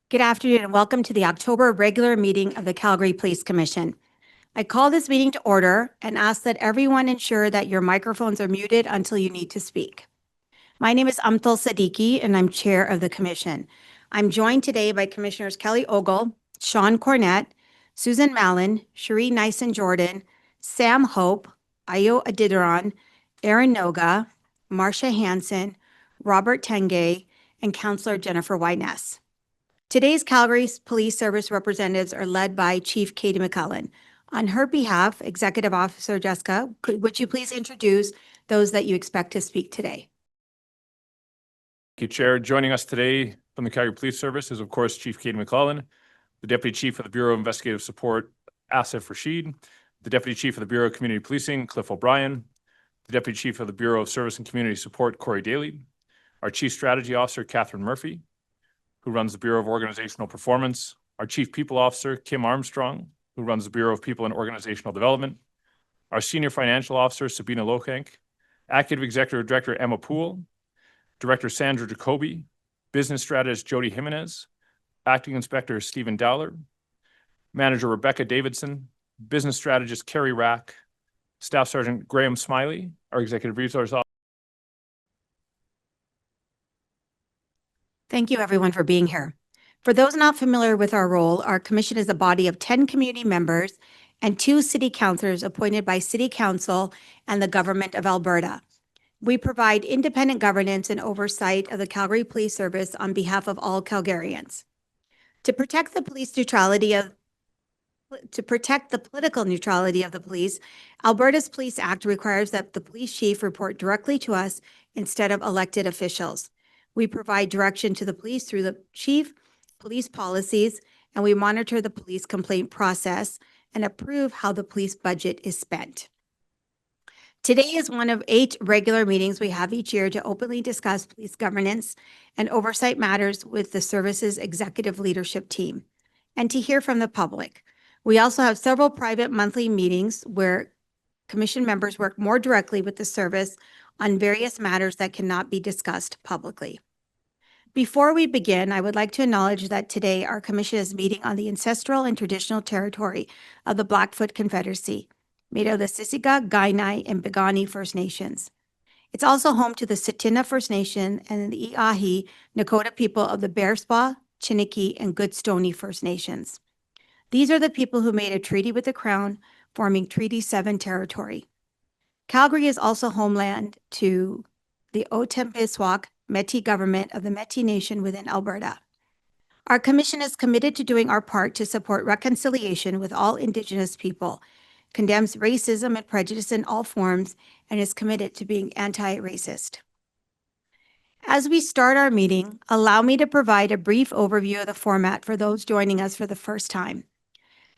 Good afternoon and welcome to the October regular meeting of the Calgary Police Commission. I call this meeting to order and ask that everyone ensure that your microphones are muted until you need to speak. My name is Amtal Siddiqui and I'm chair of the commission. I'm joined today by Commissioners Kelly Ogle, Sean Cornett, Susan Mallon, Cherie Nyson-Jordan, Sam Hope, Ayo Adidaron, Aaron Noga, Marcia Hansen, Robert Tengay, and Councillor Jennifer Wyness. Today's Calgary Police Service representatives are led by Chief Katie McCullen. On her behalf, Executive Officer Jessica, would you please introduce those that you expect to speak today? Thank you, Chair. Joining us today from the Calgary Police Service is, of course, Chief Katie McCullen, the Deputy Chief of the Bureau of Investigative Support, Asif Rashid, the Deputy Chief of the Bureau of Community Policing, Cliff O'Brien, the Deputy Chief of the Bureau of Service and Community Support, Corey Daly, our Chief Strategy Officer, Catherine Murphy, who runs the Bureau of Organizational Performance, our Chief People Officer, Kim Armstrong, who runs the Bureau of People and Organizational Development, our Senior Financial Officer, Sabina Lohank, Active Executive Director, Emma Poole, Director Sandra Jacoby, Business Strategist Jody Jimenez, Acting Inspector Stephen Dowler, Manager Rebecca Davidson, Business Strategist Kerry Rack, Staff Sergeant Graham Smiley, our Executive Resource Officer. Thank you everyone for being here. For those not familiar with our role, our commission is a body of 10 community members and 2 city councillors appointed by City Council and the Government of Alberta. We provide independent governance and oversight of the Calgary Police Service on behalf of all Calgarians. To protect the political neutrality of the police, Alberta's Police Act requires that the police chief report directly to us instead of elected officials. We provide direction to the police through the chief, police policies, and we monitor the police complaint process and approve how the police budget is spent. Today is one of 8 regular meetings we have each year to openly discuss police governance and oversight matters with the service's executive leadership team and to hear from the public. We also have several private monthly meetings where commission members work more directly with the service on various matters that cannot be discussed publicly. Before we begin, I would like to acknowledge that today our commission is meeting on the ancestral and traditional territory of the Blackfoot Confederacy, made of the Sissiga, Kainai, and Piikani First Nations. It's also home to the Tsuut'ina First Nation and the I'ahi Nakota people of the Bearspaw, Chiniki, and Goodstoney First Nations. These are the people who made a treaty with the Crown, forming Treaty 7 territory. Calgary is also homeland to the Otipemisiwak Métis government of the Métis Nation within Alberta. Our commission is committed to doing our part to support reconciliation with all Indigenous people, condemns racism and prejudice in all forms, and is committed to being anti-racist. As we start our meeting, allow me to provide a brief overview of the format for those joining us for the first time.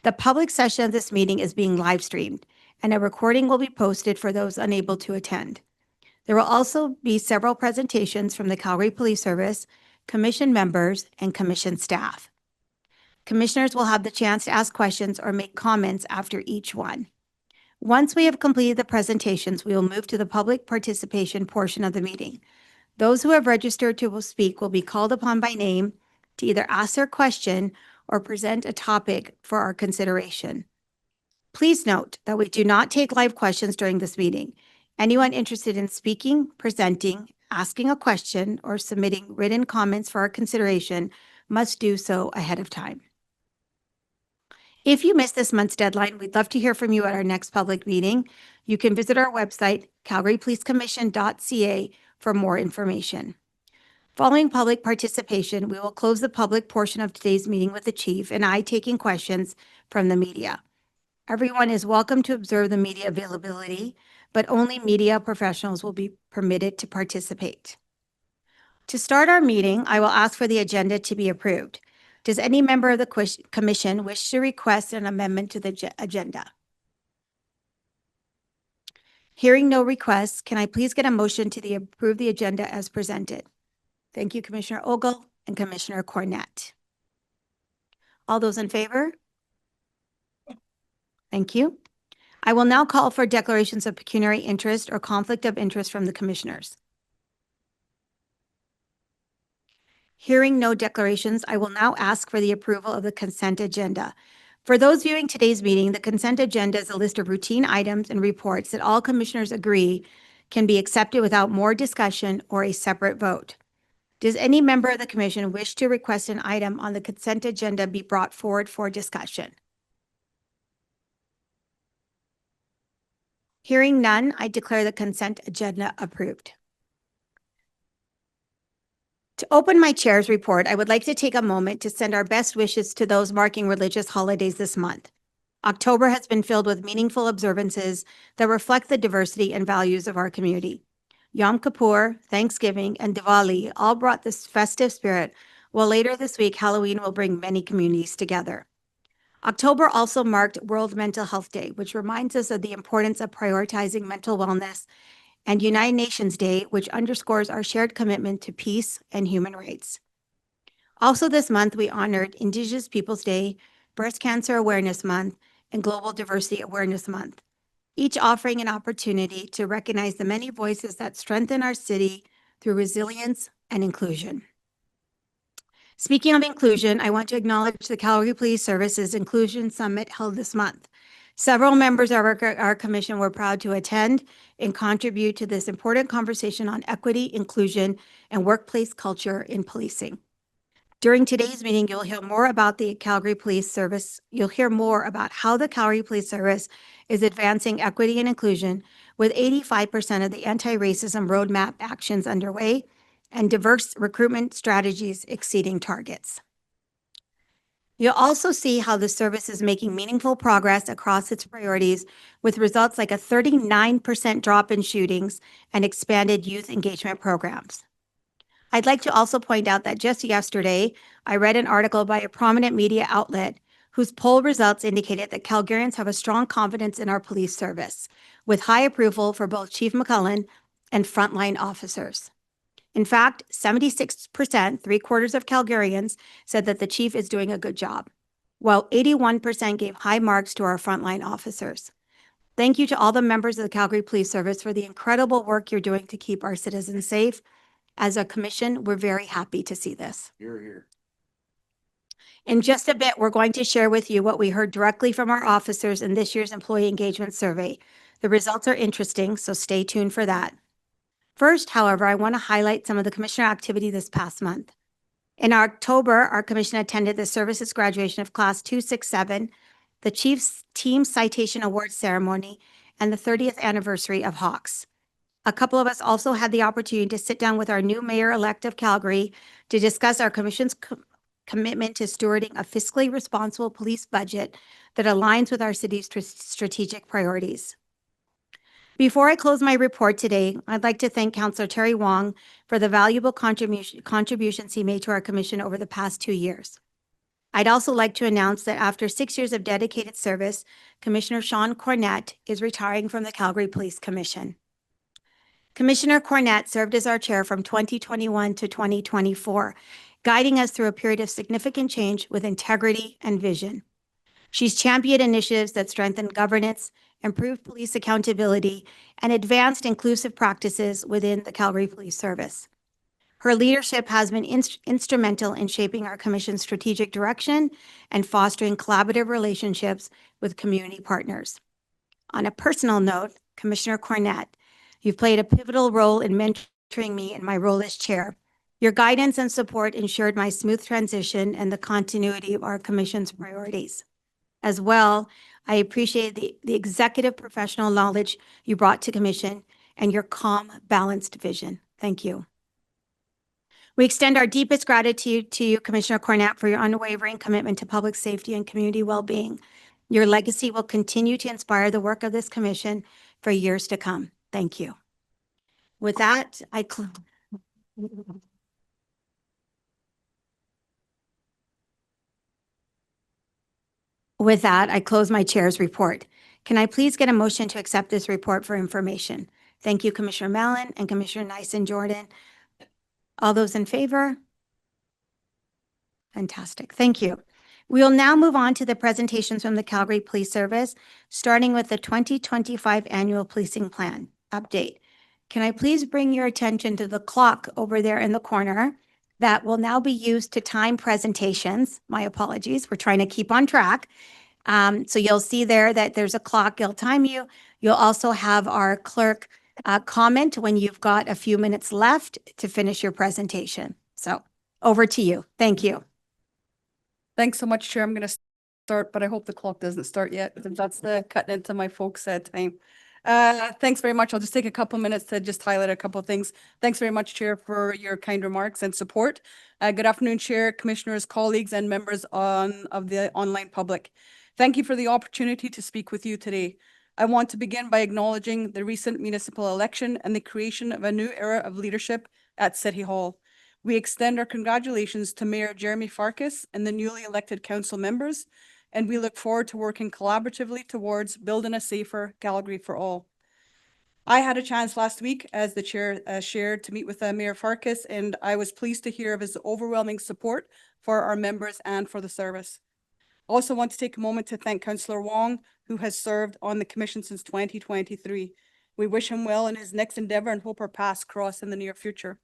The public session of this meeting is being live streamed, and a recording will be posted for those unable to attend. There will also be several presentations from the Calgary Police Service, commission members, and commission staff. Commissioners will have the chance to ask questions or make comments after each one. Once we have completed the presentations, we will move to the public participation portion of the meeting. Those who have registered to speak will be called upon by name to either ask their question or present a topic for our consideration. Please note that we do not take live questions during this meeting. Anyone interested in speaking, presenting, asking a question, or submitting written comments for our consideration must do so ahead of time. If you missed this month's deadline, we'd love to hear from you at our next public meeting. You can visit our website, calgarypolicecommission.ca, for more information. Following public participation, we will close the public portion of today's meeting with the chief and I taking questions from the media. Everyone is welcome to observe the media availability, but only media professionals will be permitted to participate. To start our meeting, I will ask for the agenda to be approved. Does any member of the commission wish to request an amendment to the agenda? Hearing no requests, can I please get a motion to approve the agenda as presented? Thank you, Commissioner Ogle and Commissioner Cornett. All those in favor? Thank you. I will now call for declarations of pecuniary interest or conflict of interest from the commissioners. Hearing no declarations, I will now ask for the approval of the consent agenda. For those viewing today's meeting, the consent agenda is a list of routine items and reports that all commissioners agree can be accepted without more discussion or a separate vote. Does any member of the commission wish to request an item on the consent agenda be brought forward for discussion? Hearing none, I declare the consent agenda approved. To open my chair's report, I would like to take a moment to send our best wishes to those marking religious holidays this month. October has been filled with meaningful observances that reflect the diversity and values of our community. Yom Kippur, Thanksgiving, and Diwali all brought this festive spirit, while later this week, Halloween will bring many communities together. October also marked World Mental Health Day, which reminds us of the importance of prioritizing mental wellness, and United Nations Day, which underscores our shared commitment to peace and human rights. Also this month, we honored Indigenous Peoples Day, Breast Cancer Awareness Month, and Global Diversity Awareness Month, each offering an opportunity to recognize the many voices that strengthen our city through resilience and inclusion. Speaking of inclusion, I want to acknowledge the Calgary Police Service's Inclusion Summit held this month. Several members of our commission were proud to attend and contribute to this important conversation on equity, inclusion, and workplace culture in policing. During today's meeting, you'll hear more about the Calgary Police Service. You'll hear more about how the Calgary Police Service is advancing equity and inclusion, with 85% of the anti-racism roadmap actions underway and diverse recruitment strategies exceeding targets. You'll also see how the service is making meaningful progress across its priorities, with results like a 39% drop in shootings and expanded youth engagement programs. I'd like to also point out that just yesterday, I read an article by a prominent media outlet whose poll results indicated that Calgarians have a strong confidence in our police service, with high approval for both Chief McCullen and frontline officers. In fact, 76%, 3/4 of Calgarians, said that the chief is doing a good job, while 81% gave high marks to our frontline officers. Thank you to all the members of the Calgary Police Service for the incredible work you're doing to keep our citizens safe. As a commission, we're very happy to see this. Here. In just a bit, we're going to share with you what we heard directly from our officers in this year's employee engagement survey. The results are interesting, so stay tuned for that. First, however, I want to highlight some of the commissioner activity this past month. In October, our commission attended the services graduation of Class 267, the Chief's Team Citation Award ceremony, and the 30th anniversary of Hawks. A couple of us also had the opportunity to sit down with our new mayor-elect of Calgary to discuss our commission's commitment to stewarding a fiscally responsible police budget that aligns with our city's strategic priorities. Before I close my report today, I'd like to thank Councillor Terry Wong for the valuable contributions he made to our commission over the past 2 years. I'd also like to announce that after 6 years of dedicated service, Commissioner Sean Cornett is retiring from the Calgary Police Commission. Commissioner Cornett served as our chair from 2021 to 2024, guiding us through a period of significant change with integrity and vision. She's championed initiatives that strengthen governance, improved police accountability, and advanced inclusive practices within the Calgary Police Service. Her leadership has been instrumental in shaping our commission's strategic direction and fostering collaborative relationships with community partners. On a personal note, Commissioner Cornett, you've played a pivotal role in mentoring me in my role as chair. Your guidance and support ensured my smooth transition and the continuity of our commission's priorities. As well, I appreciate the executive professional knowledge you brought to commission and your calm, balanced vision. Thank you. We extend our deepest gratitude to you, Commissioner Cornett, for your unwavering commitment to public safety and community well-being. Your legacy will continue to inspire the work of this commission for years to come. Thank you. With that, I close my chair's report. Can I please get a motion to accept this report for information? Thank you, Commissioner Mallon and Commissioner Nyson-Jordan. All those in favor? Fantastic. Thank you. We will now move on to the presentations from the Calgary Police Service, starting with the 2025 Annual Policing Plan update. Can I please bring your attention to the clock over there in the corner? that will now be used to time presentations. My apologies, we're trying to keep on track. So you'll see there that there's a clock, it'll time you. You'll also have our clerk comment when you've got a few minutes left to finish your presentation. So over to you. Thank you. Thanks so much, Chair. I'm going to start, but I hope the clock doesn't start yet. That's the cutting into my folks' time. Thanks very much. I'll just take a couple minutes to just highlight a couple of things. Thanks very much, Chair, for your kind remarks and support. Good afternoon, Chair, Commissioners, colleagues, and members of the online public. Thank you for the opportunity to speak with you today. I want to begin by acknowledging the recent municipal election and the creation of a new era of leadership at City Hall. We extend our congratulations to Mayor Jeremy Farkas and the newly elected council members, and we look forward to working collaboratively towards building a safer Calgary for all. I had a chance last week, as the chair shared, to meet with Mayor Farkas, and I was pleased to hear of his overwhelming support for our members and for the service. I also want to take a moment to thank Councillor Wong, who has served on the commission since 2023. We wish him well in his next endeavour and hope our paths cross in the near future.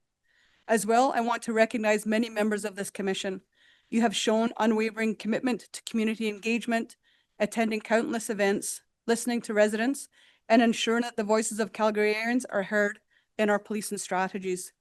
As well, I want to recognize many members of this commission. You have shown unwavering commitment to community engagement, attending countless events, listening to residents, and ensuring that the voices of Calgarians are heard in our policing strategies.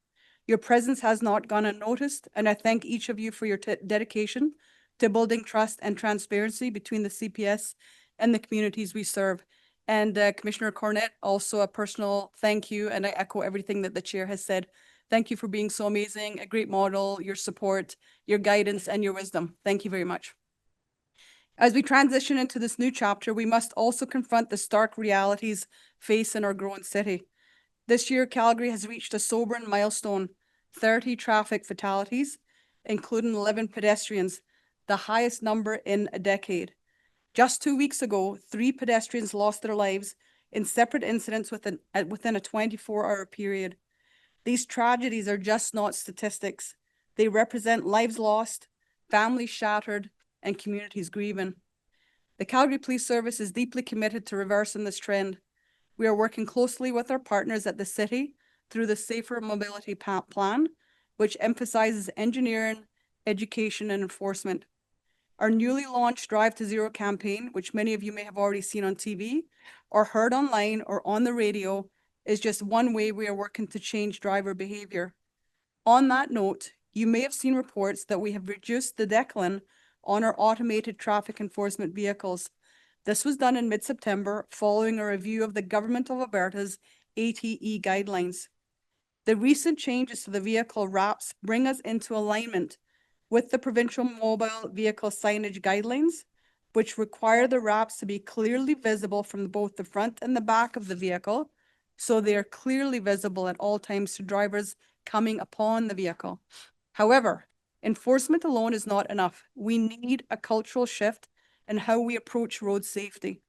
Your presence has not gone unnoticed, and I thank each of you for your dedication to building trust and transparency between the CPS and the communities we serve. And Commissioner Cornett, also a personal thank you, and I echo everything that the chair has said. Thank you for being so amazing, a great model, your support, your guidance, and your wisdom. Thank you very much. As we transition into this new chapter, we must also confront the stark realities faced in our growing city. This year, Calgary has reached a sobering milestone, 30 traffic fatalities, including 11 pedestrians, the highest number in a decade. Just 2 weeks ago, 3 pedestrians lost their lives in separate incidents within a 24-hour period. These tragedies are just not statistics. They represent lives lost, families shattered, and communities grieving. The Calgary Police Service is deeply committed to reversing this trend. We are working closely with our partners at the city through the Safer Mobility Plan, which emphasizes engineering, education, and enforcement. Our newly launched Drive to Zero campaign, which many of you may have already seen on TV or heard online or on the radio, is just one way we are working to change driver behavior. On that note, you may have seen reports that we have reduced the decline on our automated traffic enforcement vehicles. This was done in mid-September following a review of the Government of Alberta's ATE guidelines. The recent changes to the vehicle wraps bring us into alignment with the provincial mobile vehicle signage guidelines, which require the wraps to be clearly visible from both the front and the back of the vehicle, so they are clearly visible at all times to drivers coming upon the vehicle. However, enforcement alone is not enough. We need a cultural shift in how we approach road safety.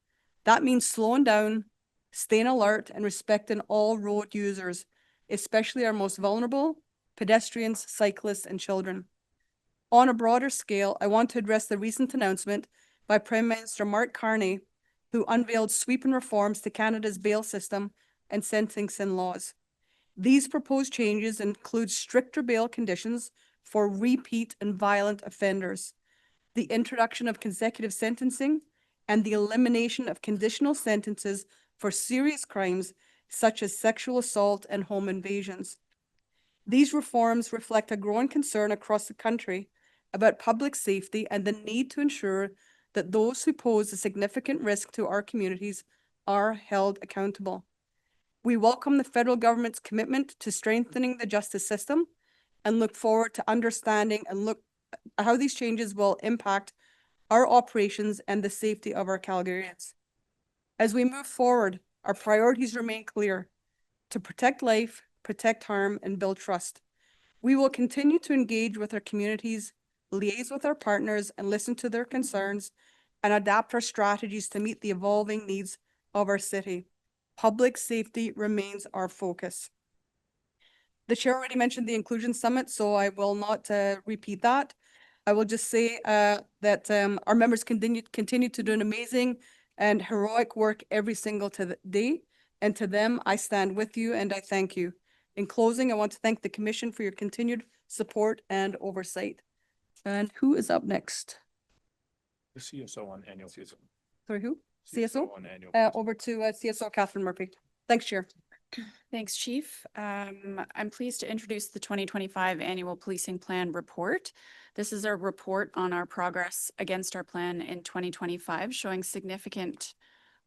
That means slowing down, staying alert, and respecting all road users, especially our most vulnerable, pedestrians, cyclists, and children. On a broader scale, I want to address the recent announcement by Prime Minister Mark Carney, who unveiled sweeping reforms to Canada's bail system and sentencing laws. These proposed changes include stricter bail conditions for repeat and violent offenders, the introduction of consecutive sentencing, and the elimination of conditional sentences for serious crimes such as sexual assault and home invasions. These reforms reflect a growing concern across the country about public safety and the need to ensure that those who pose a significant risk to our communities are held accountable. We welcome the federal government's commitment to strengthening the justice system and look forward to understanding how these changes will impact our operations and the safety of our Calgarians. As we move forward, our priorities remain clear: to protect life, protect harm, and build trust. We will continue to engage with our communities, liaise with our partners, and listen to their concerns, and adapt our strategies to meet the evolving needs of our city. Public safety remains our focus. The chair already mentioned the Inclusion Summit, so I will not repeat that. I will just say that our members continue to do an amazing and heroic work every single day. And to them, I stand with you and I thank you. In closing, I want to thank the Commission for your continued support, and oversight. And who is up next? The CSO on annual CSO. Sorry, who? CSO? on annual. Over to CSO Catherine Murphy. Thanks, Chair. Thanks, Chief. I'm pleased to introduce the 2025 Annual Policing Plan Report. This is a report on our progress against our plan in 2025, showing significant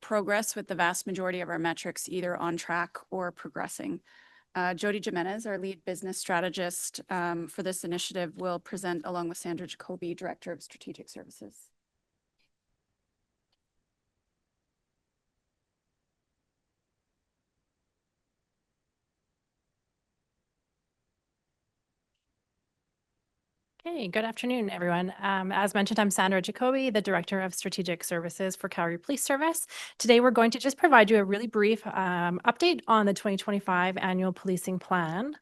progress with the vast majority of our metrics either on track or progressing. Jody Jimenez, our lead business strategist for this initiative, will present along with Sandra Jacoby, Director of Strategic Services. Okay, good afternoon, everyone. As mentioned, I'm Sandra Jacoby, the Director of Strategic Services for Calgary Police Service. Today, we're going to just provide you a really brief update on the 2025 Annual Policing Plan.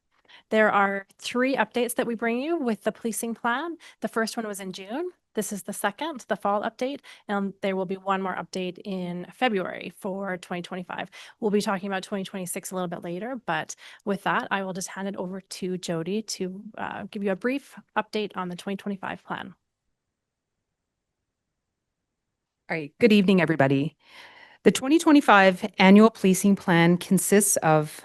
There are 3 updates that we bring you with the policing plan. The first one was in June. This is the second, the fall update, and there will be one more update in February for 2025. We'll be talking about 2026 a little bit later, but with that, I will just hand it over to Jody to give you a brief update on the 2025 plan. All right, good evening, everybody. The 2025 Annual Policing Plan consists of,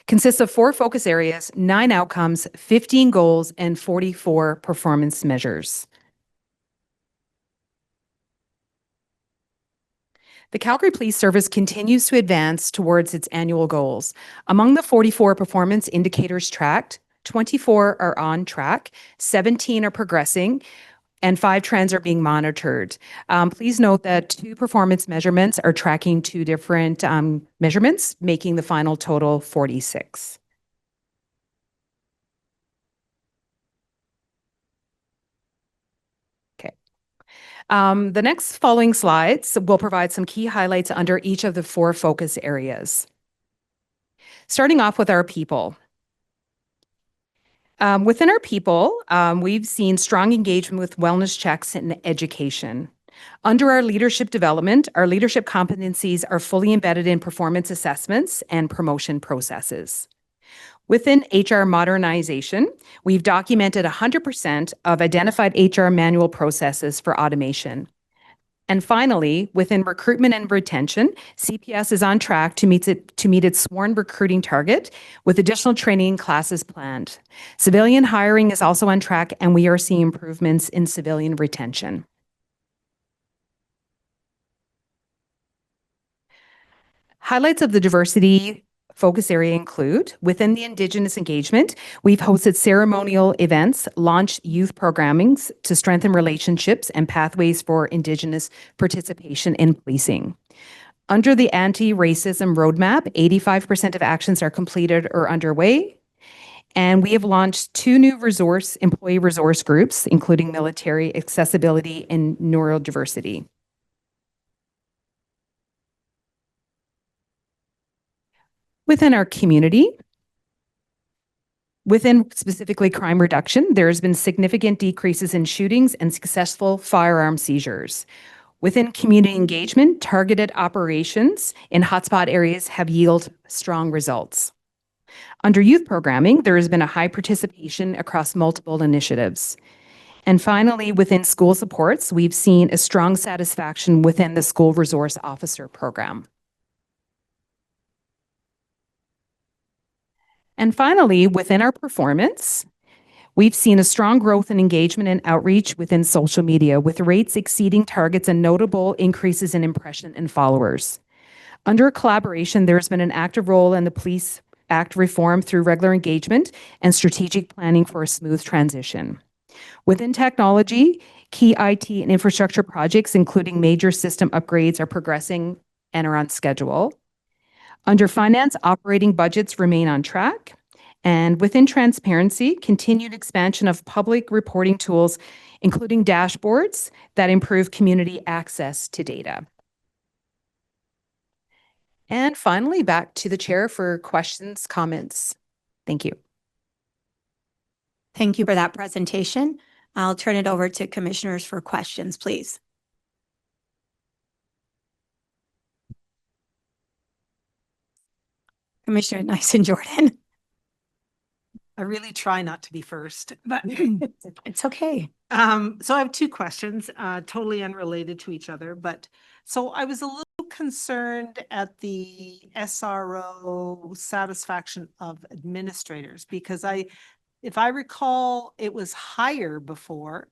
consists of 4 focus areas, 9 outcomes, 15 goals, and 44 performance measures. The Calgary Police Service continues to advance towards its annual goals. Among the 44 performance indicators tracked, 24 are on track, 17 are progressing, and 5 trends are being monitored. Please note that 2 performance measurements are tracking 2 different measurements, making the final total 46. Okay. The next following slides will provide some key highlights under each of the 4 focus areas. Starting off with our people. Within our people, we've seen strong engagement with wellness checks and education. Under our leadership development, our leadership competencies are fully embedded in performance assessments and promotion processes. Within HR modernization, we've documented 100% of identified HR manual processes for automation. And finally, within recruitment and retention, CPS is on track to meet its sworn recruiting target with additional training classes planned. Civilian hiring is also on track, and we are seeing improvements in civilian retention. Highlights of the diversity focus area include, within the Indigenous engagement, we've hosted ceremonial events, launched youth programmings to strengthen relationships and pathways for Indigenous participation in policing. Under the anti-racism roadmap, 85% of actions are completed or underway. And we have launched 2 new employee resource groups, including military accessibility and neurodiversity. Within our community, within specifically crime reduction, there has been significant decreases in shootings and successful firearm seizures. Within community engagement, targeted operations in hotspot areas have yielded strong results. Under youth programming, there has been a high participation across multiple initiatives. And finally, within school supports, we've seen a strong satisfaction within the school resource officer program. And finally, within our performance, we've seen a strong growth in engagement and outreach within social media, with rates exceeding targets and notable increases in impression and followers. Under collaboration, there's been an active role in the Police Act reform through regular engagement and strategic planning for a smooth transition. Within technology, key IT and infrastructure projects, including major system upgrades, are progressing and are on schedule. Under finance, operating budgets remain on track. And within transparency, continued expansion of public reporting tools, including dashboards that improve community access to data. And finally, back to the chair for questions, comments. Thank you. Thank you for that presentation. I'll turn it over to commissioners for questions, please. Commissioner Nyson Jordan. I really try not to be first, but It's okay. so I have two questions, totally unrelated to each other, but so I was a little concerned at the SRO satisfaction of administrators because if I recall, it was higher before,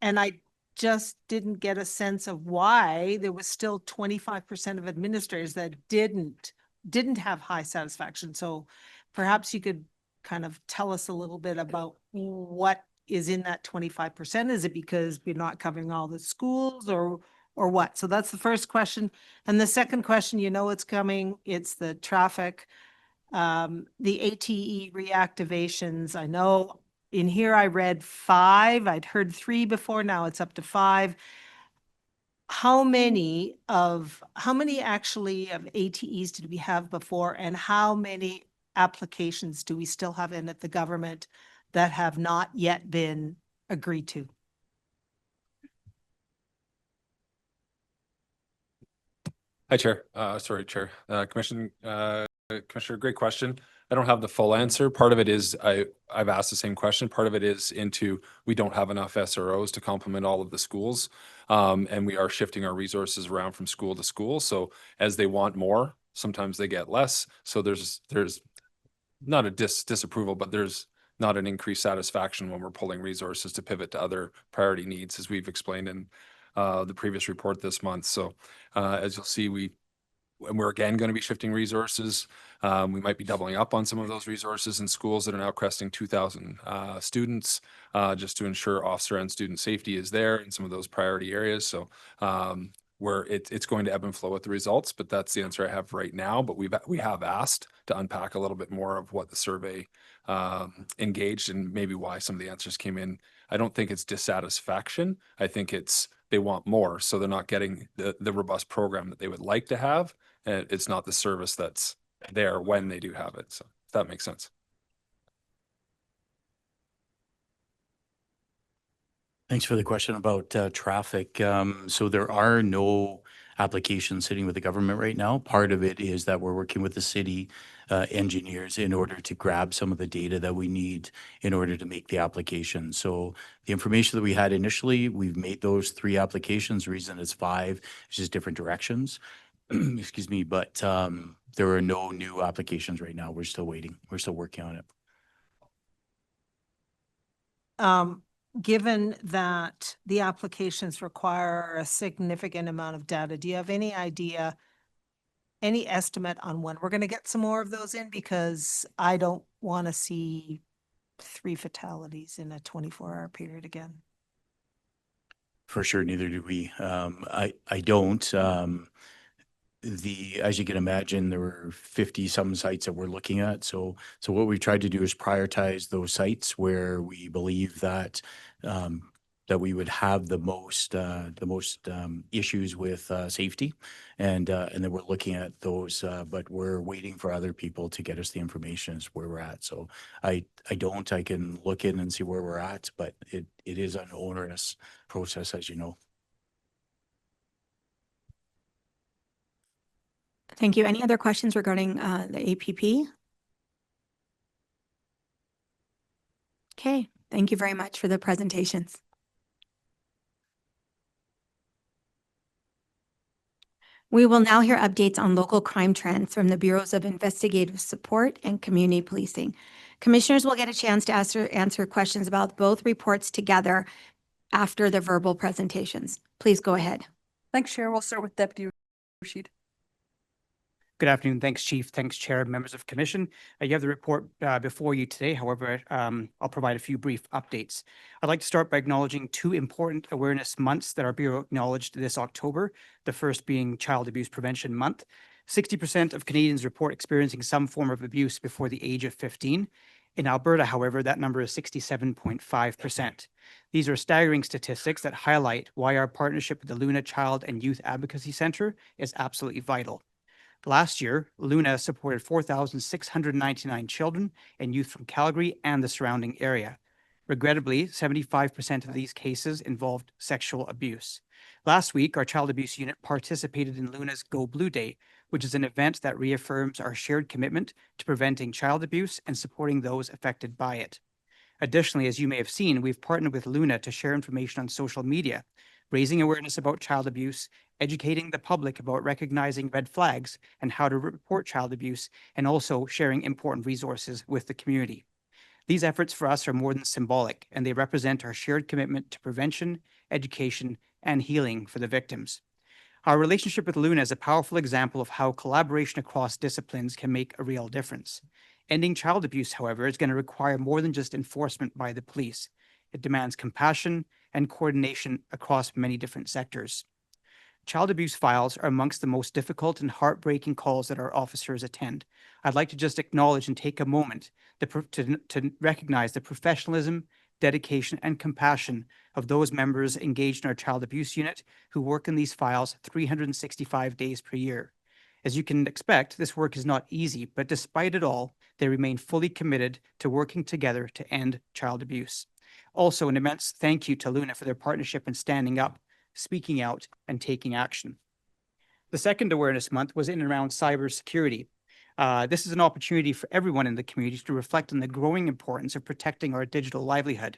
and I just didn't get a sense of why there was still 25% of administrators that didn't have high satisfaction. So perhaps you could kind of tell us a little bit about what is in that 25%? Is it because we're not covering all the schools or what? So that's the first question. And the second question, you know, it's coming, it's the traffic, the ATE reactivations. I know in here I read 5, I'd heard 3 before, now it's up to 5. How many actually of ATEs did we have before, and how many applications do we still have in at the government that have not yet been agreed to? Hi, Chair. Chair. Commissioner, great question. I don't have the full answer. Part of it is I've asked the same question. Part of it is into we don't have enough SROs to complement all of the schools. And we are shifting our resources around from school to school. So as they want more, sometimes they get less. So there's not a disapproval, but there's not an increased satisfaction when we're pulling resources to pivot to other priority needs, as we've explained in the previous report this month. So as you'll see, we're again going to be shifting resources. We might be doubling up on some of those resources in schools that are now cresting 2,000 students, just to ensure officer and student safety is there in some of those priority areas. So where it's going to ebb and flow with the results, but that's the answer I have right now. But we have asked to unpack a little bit more of what the survey engaged and maybe why some of the answers came in. I don't think it's dissatisfaction. I think it's they want more, so they're not getting the robust program that they would like to have. And it's not the service that's there when they do have it. So if that makes sense. Thanks for the question about traffic. So there are no applications sitting with the government right now. Part of it is that we're working with the city engineers in order to grab some of the data that we need in order to make the application. So the information that we had initially, we've made those 3 applications. The reason it's 5 is just different directions. Excuse me, but there are no new applications right now. We're still waiting. We're still working on it. Given that the applications require a significant amount of data, do you have any idea, any estimate on when we're going to get some more of those in? Because I don't want to see 3 fatalities in a 24-hour period again. For sure, neither do we. I don't. As you can imagine, there were 50-some sites that we're looking at. So what we've tried to do is prioritize those sites where we believe that that we would have the most issues with safety, and then we're looking at those. But we're waiting for other people to get us the information as where we're at. So I can look in and see where we're at, but it is an onerous process, as you know. Thank you. Any other questions regarding the APP? Okay, thank you very much for the presentations. We will now hear updates on local crime trends from the Bureaus of Investigative Support and Community Policing. Commissioners will get a chance to answer questions about both reports together after the verbal presentations. Please go ahead. Thanks, Chair. We'll start with Deputy Rashid. Good afternoon. Thanks, Chief. Thanks, Chair, members of Commission. You have the report before you today. However, I'll provide a few brief updates. I'd like to start by acknowledging 2 important awareness months that our Bureau acknowledged this October, the first being Child Abuse Prevention Month. 60% of Canadians report experiencing some form of abuse before the age of 15. In Alberta, however, that number is 67.5%. These are staggering statistics that highlight why our partnership with the Luna Child and Youth Advocacy Centre is absolutely vital. Last year, Luna supported 4,699 children and youth from Calgary and the surrounding area. Regrettably, 75% of these cases involved sexual abuse. Last week, our child abuse unit participated in Luna's Go Blue Day, which is an event that reaffirms our shared commitment to preventing child abuse and supporting those affected by it. Additionally, as you may have seen, we've partnered with Luna to share information on social media, raising awareness about child abuse, educating the public about recognizing red flags and how to report child abuse, and also sharing important resources with the community. These efforts for us are more than symbolic, and they represent our shared commitment to prevention, education, and healing for the victims. Our relationship with Luna is a powerful example of how collaboration across disciplines can make a real difference. Ending child abuse, however, is going to require more than just enforcement by the police. It demands compassion and coordination across many different sectors. Child abuse files are amongst the most difficult and heartbreaking calls that our officers attend. I'd like to just acknowledge and take a moment to recognize the professionalism, dedication, and compassion of those members engaged in our child abuse unit who work in these files 365 days per year. As you can expect, this work is not easy, but despite it all, they remain fully committed to working together to end child abuse. Also, an immense thank you to Luna for their partnership in standing up, speaking out, and taking action. The second Awareness Month was in and around cybersecurity. This is an opportunity for everyone in the community to reflect on the growing importance of protecting our digital livelihood.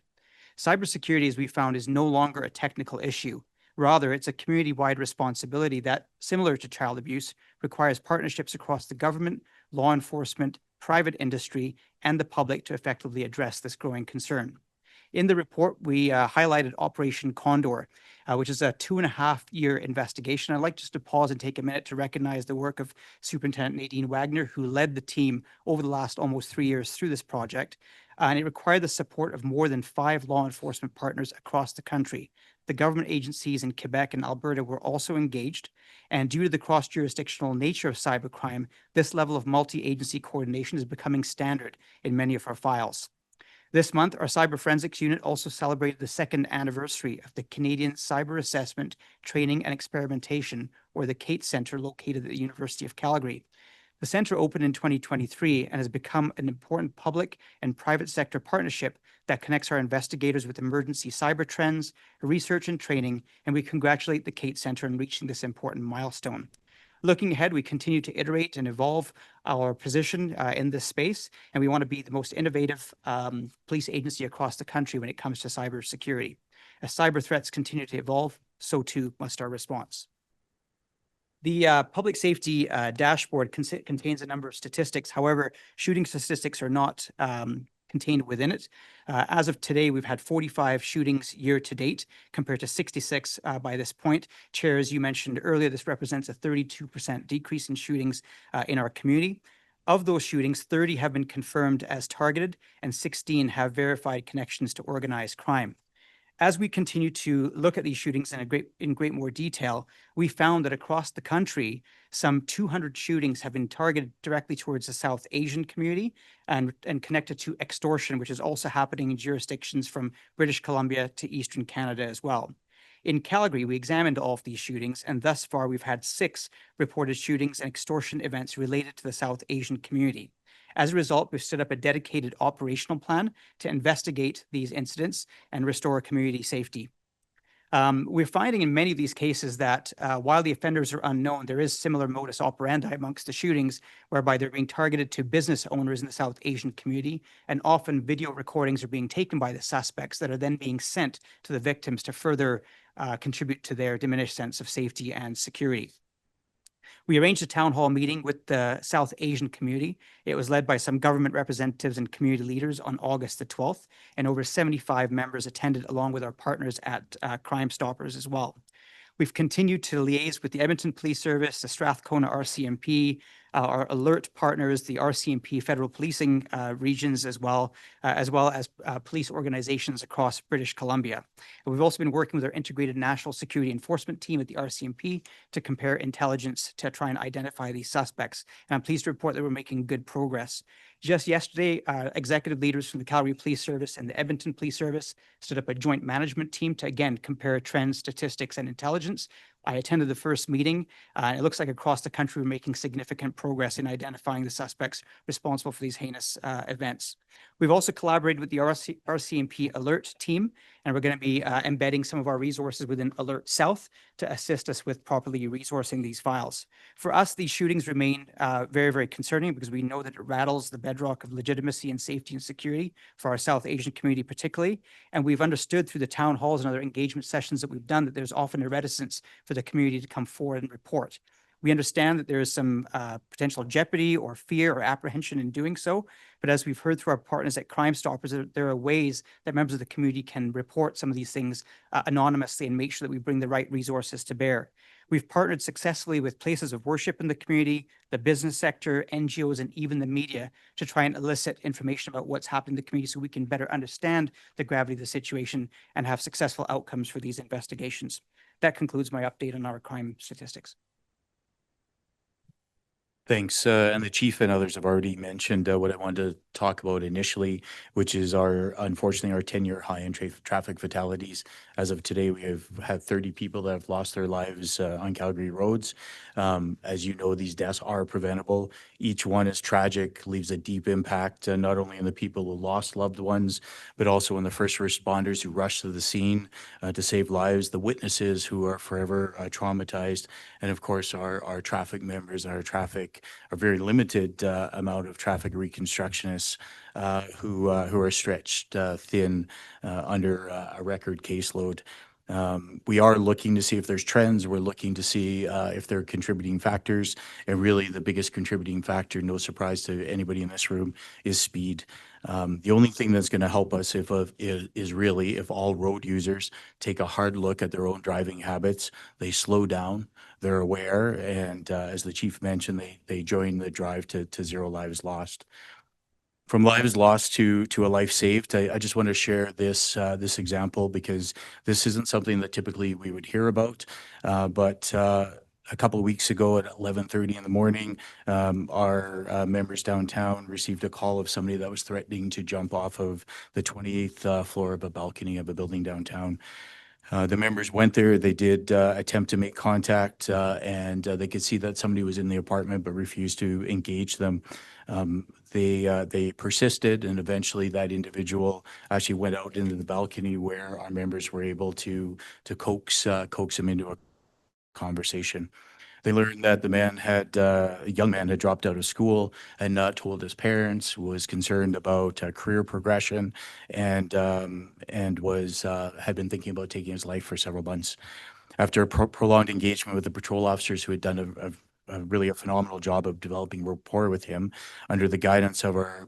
Cybersecurity, as we found, is no longer a technical issue. Rather, it's a community-wide responsibility that, similar to child abuse, requires partnerships across the government, law enforcement, private industry, and the public to effectively address this growing concern. In the report, we highlighted Operation Condor, which is a 2.5-year investigation. I'd like just to pause and take a minute to recognize the work of Superintendent Nadine Wagner, who led the team over the last almost 3 years through this project. And it required the support of more than 5 law enforcement partners across the country. The government agencies in Quebec and Alberta were also engaged. And due to the cross-jurisdictional nature of cybercrime, this level of multi-agency coordination is becoming standard in many of our files. This month, our Cyber Forensics Unit also celebrated the 2nd anniversary of the Canadian Cyber Assessment, Training and Experimentation, or the CATE Centre, located at the University of Calgary. The centre opened in 2023 and has become an important public and private sector partnership that connects our investigators with emergency cyber trends, research and training, and we congratulate the CATE Centre on reaching this important milestone. Looking ahead, we continue to iterate and evolve our position in this space, and we want to be the most innovative police agency across the country when it comes to cybersecurity. As cyber threats continue to evolve, so too must our response. The public safety dashboard contains a number of statistics. However, shooting statistics are not contained within it. As of today, we've had 45 shootings year to date compared to 66 by this point. Chair, as you mentioned earlier, this represents a 32% decrease in shootings in our community. Of those shootings, 30 have been confirmed as targeted and 16 have verified connections to organized crime. As we continue to look at these shootings in great more detail, we found that across the country, some 200 shootings have been targeted directly towards the South Asian community and connected to extortion, which is also happening in jurisdictions from British Columbia to Eastern Canada as well. In Calgary, we examined all of these shootings, and thus far we've had 6 reported shootings and extortion events related to the South Asian community. As a result, we've set up a dedicated operational plan to investigate these incidents and restore community safety. We're finding in many of these cases that while the offenders are unknown, there is similar modus operandi amongst the shootings, whereby they're being targeted to business owners in the South Asian community, and often video recordings are being taken by the suspects that are then being sent to the victims to further contribute to their diminished sense of safety and security. We arranged a town hall meeting with the South Asian community. It was led by some government representatives and community leaders on August the 12th, and over 75 members attended along with our partners at Crime Stoppers as well. We've continued to liaise with the Edmonton Police Service, the Strathcona RCMP, our alert partners, the RCMP federal policing regions as well as police organizations across British Columbia. And we've also been working with our integrated national security enforcement team at the RCMP to compare intelligence to try and identify these suspects. And I'm pleased to report that we're making good progress. Just yesterday, executive leaders from the Calgary Police Service and the Edmonton Police Service stood up a joint management team to, again, compare trends, statistics, and intelligence. I attended the first meeting, and it looks like across the country we're making significant progress in identifying the suspects responsible for these heinous events. We've also collaborated with the RCMP alert team And we're going to be embedding some of our resources within Alert South to assist us with properly resourcing these files. For us, these shootings remain very, very concerning because we know that it rattles the bedrock of legitimacy and safety and security for our South Asian community particularly. And we've understood through the town halls and other engagement sessions that we've done that there's often a reticence for the community to come forward and report. We understand that there is some potential jeopardy or fear or apprehension in doing so. But as we've heard through our partners at Crime Stoppers, there are ways that members of the community can report some of these things anonymously and make sure that we bring the right resources to bear. We've partnered successfully with places of worship in the community, the business sector, NGOs, and even the media to try and elicit information about what's happening in the community so we can better understand the gravity of the situation and have successful outcomes for these investigations. That concludes my update on our crime statistics. Thanks. And the chief and others have already mentioned what I wanted to talk about initially, which is unfortunately, our 10-year high in traffic fatalities. As of today, we have had 30 people that have lost their lives on Calgary roads. As you know, these deaths are preventable. Each one is tragic, leaves a deep impact, not only on the people who lost loved ones, but also on the first responders who rushed to the scene to save lives, the witnesses who are forever traumatized, and of course, our traffic members and our very limited amount of traffic reconstructionists who are stretched thin under a record caseload. We are looking to see if there's trends. We're looking to see if there are contributing factors. And really, the biggest contributing factor, no surprise to anybody in this room, is speed. The only thing that's going to help us is really if all road users take a hard look at their own driving habits, they slow down, they're aware, and as the chief mentioned, they join the drive to zero lives lost. From lives lost to a life saved, I just want to share this example because this isn't something that typically we would hear about. But a couple of weeks ago at 11:30 in the morning, our members downtown received a call of somebody that was threatening to jump off of the 28th floor of a balcony of a building downtown. The members went there. They did attempt to make contact, and they could see that somebody was in the apartment but refused to engage them. They persisted, and eventually that individual actually went out into the balcony where our members were able to coax him into a conversation. They learned that a young man had dropped out of school and not told his parents, was concerned about career progression, and had been thinking about taking his life for several months. After a prolonged engagement with the patrol officers who had done really a phenomenal job of developing rapport with him, under the guidance of our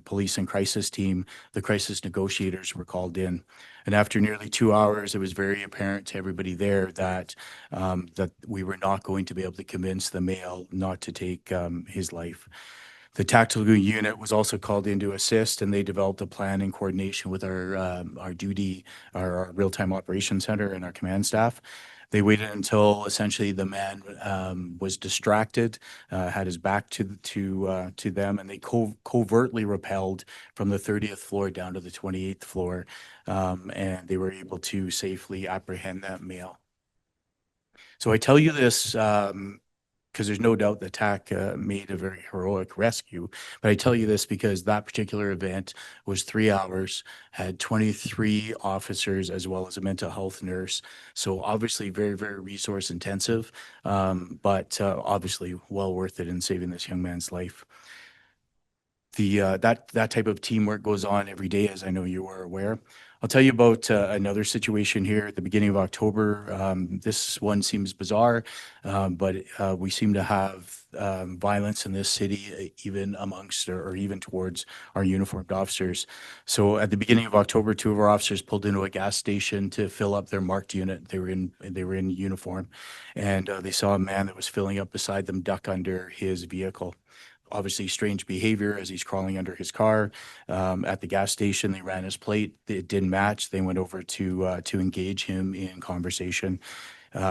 police and crisis team, the crisis negotiators were called in. And after nearly 2 hours, it was very apparent to everybody there that we were not going to be able to convince the male not to take his life. The tactical unit was also called in to assist, and they developed a plan in coordination with our real-time operations center and our command staff. They waited until essentially the man was distracted, had his back to them, and they covertly rappelled from the 30th floor down to the 28th floor, and they were able to safely apprehend that male. So I tell you this because there's no doubt that TAC made a very heroic rescue. But I tell you this because that particular event was 3 hours, had 23 officers as well as a mental health nurse. So obviously very, very resource intensive, but obviously well worth it in saving this young man's life. That type of teamwork goes on every day, as I know you are aware. I'll tell you about another situation here at the beginning of October. This one seems bizarre, but we seem to have violence in this city, even amongst or even towards our uniformed officers. So at the beginning of October, 2 of our officers pulled into a gas station to fill up their marked unit. They were in uniform, and they saw a man that was filling up beside them duck under his vehicle. Obviously strange behavior as he's crawling under his car. At the gas station, they ran his plate. It didn't match. They went over to engage him in conversation.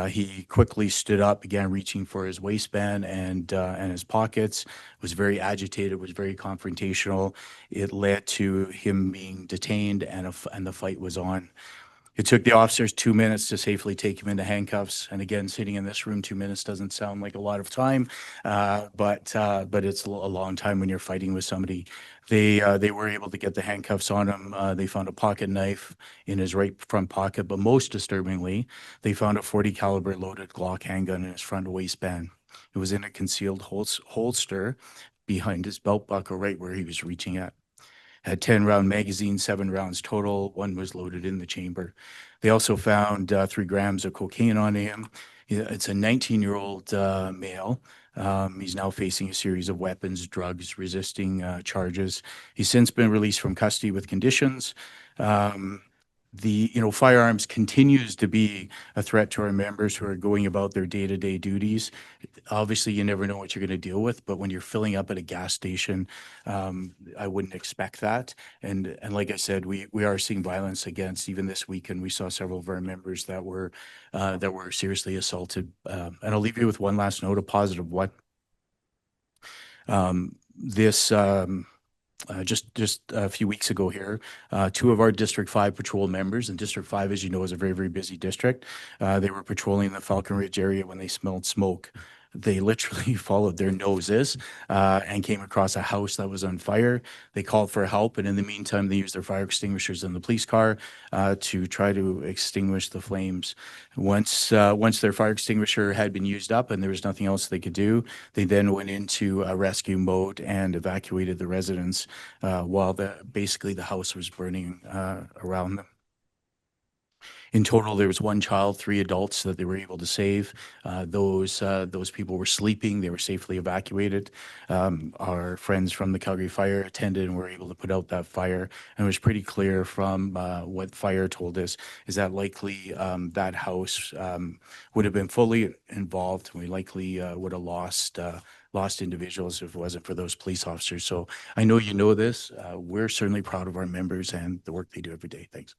He quickly stood up, began reaching for his waistband and his pockets, was very agitated, was very confrontational. It led to him being detained, and the fight was on. It took the officers 2 minutes to safely take him into handcuffs. And again, sitting in this room, 2 minutes doesn't sound like a lot of time, but it's a long time when you're fighting with somebody. They were able to get the handcuffs on him. They found a pocket knife in his right front pocket, but most disturbingly, they found a .40 caliber loaded Glock handgun in his front waistband. It was in a concealed holster behind his belt buckle, right where he was reaching at. Had 10-round magazine, 7 rounds total. One was loaded in the chamber. They also found 3 grams of cocaine on him. It's a 19-year-old male. He's now facing a series of weapons, drugs, resisting charges. He's since been released from custody with conditions. Firearms continues to be a threat to our members who are going about their day-to-day duties. Obviously, you never know what you're going to deal with, but when you're filling up at a gas station, I wouldn't expect that. And like I said, we are seeing violence against, even this weekend, we saw several of our members that were seriously assaulted. And I'll leave you with one last note, a positive one. Just a few weeks ago here, 2 of our District 5 patrol members, and District 5, as you know, is a very, very busy district. They were patrolling the Falcon Ridge area when they smelled smoke. They literally followed their noses and came across a house that was on fire. They called for help, and in the meantime, they used their fire extinguishers in the police car to try to extinguish the flames. Once their fire extinguisher had been used up and there was nothing else they could do, they then went into rescue mode and evacuated the residents while basically the house was burning around them. In total, there was 1 child, 3 adults that they were able to save. Those people were sleeping. They were safely evacuated. Our friends from the Calgary Fire attended and were able to put out that fire. And it was pretty clear from what fire told us is that likely that house would have been fully involved. We likely would have lost individuals if it wasn't for those police officers. So I know you know this. We're certainly proud of our members and the work they do every day. Thanks.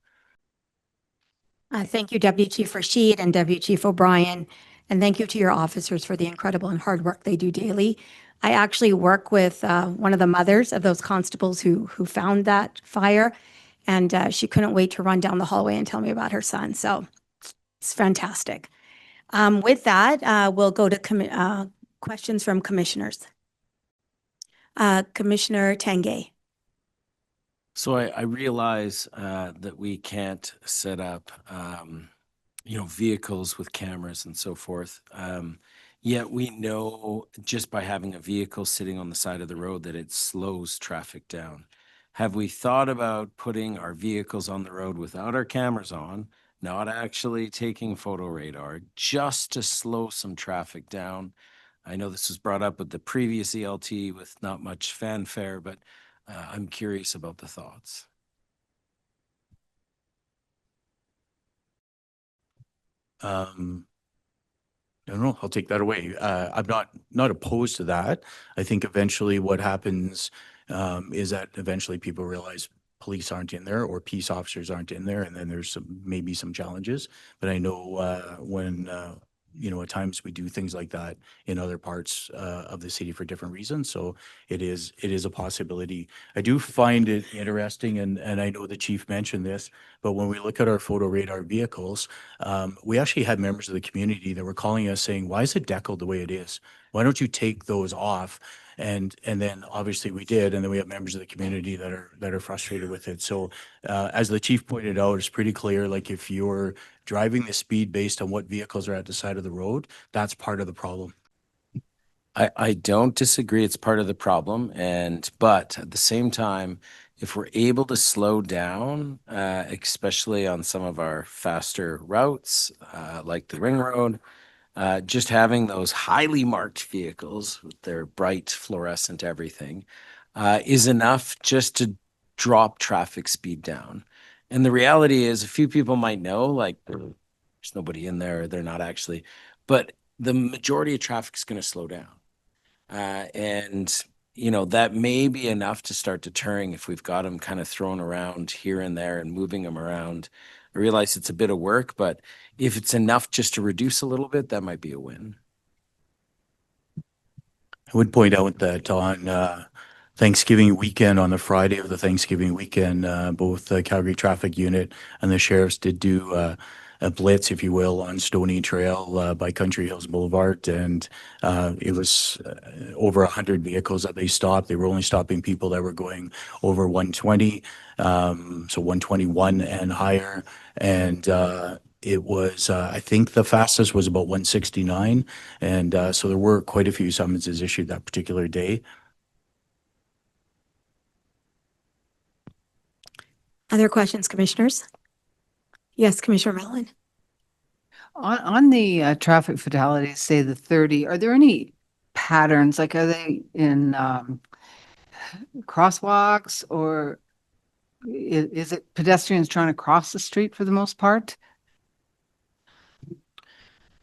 Thank you, Deputy Chief Rashid and Deputy Chief O'Brien, and thank you to your officers for the incredible and hard work they do daily. I actually work with one of the mothers of those constables who found that fire, and she couldn't wait to run down the hallway and tell me about her son. So it's fantastic. With that, we'll go to questions from commissioners. Commissioner Tangay. So I realize that we can't set up, vehicles with cameras and so forth. Yet we know just by having a vehicle sitting on the side of the road that it slows traffic down. Have we thought about putting our vehicles on the road without our cameras on, not actually taking photo radar, just to slow some traffic down? I know this was brought up with the previous ELT with not much fanfare, but I'm curious about the thoughts. I don't know. I'll take that away. I'm not opposed to that. I think eventually what happens is that eventually people realize police aren't in there or peace officers aren't in there, and then there's maybe some challenges. But I know when at times we do things like that in other parts of the city for different reasons. So it is a possibility. I do find it interesting, and I know the chief mentioned this, but when we look at our photo radar vehicles, we actually had members of the community that were calling us saying, why is it deckled the way it is? Why don't you take those off? And then obviously we did, and then we have members of the community that are frustrated with it. So as the chief pointed out, it's pretty clear, like if you're driving the speed based on what vehicles are at the side of the road, that's part of the problem. I don't disagree. It's part of the problem. But at the same time, if we're able to slow down, especially on some of our faster routes, like the ring road, just having those highly marked vehicles with their bright fluorescent everything is enough just to drop traffic speed down. And the reality is a few people might know, like there's nobody in there, they're not actually, but the majority of traffic is going to slow down. That may be enough to start deterring if we've got them kind of thrown around here and there and moving them around. I realize it's a bit of work, but if it's enough just to reduce a little bit, that might be a win. I would point out that on Thanksgiving weekend, on the Friday of the Thanksgiving weekend, both the Calgary Traffic Unit and the sheriffs did do a blitz, if you will, on Stony Trail by Country Hills Boulevard. And it was over 100 vehicles that they stopped. They were only stopping people that were going over 120, so 121 and higher. And it was, I think the fastest was about 169. And so there were quite a few summonses issued that particular day. Other questions, commissioners? Yes, Commissioner Mellon. On the traffic fatalities, say the 30, are there any patterns? Like, are they in crosswalks, or is it pedestrians trying to cross the street for the most part?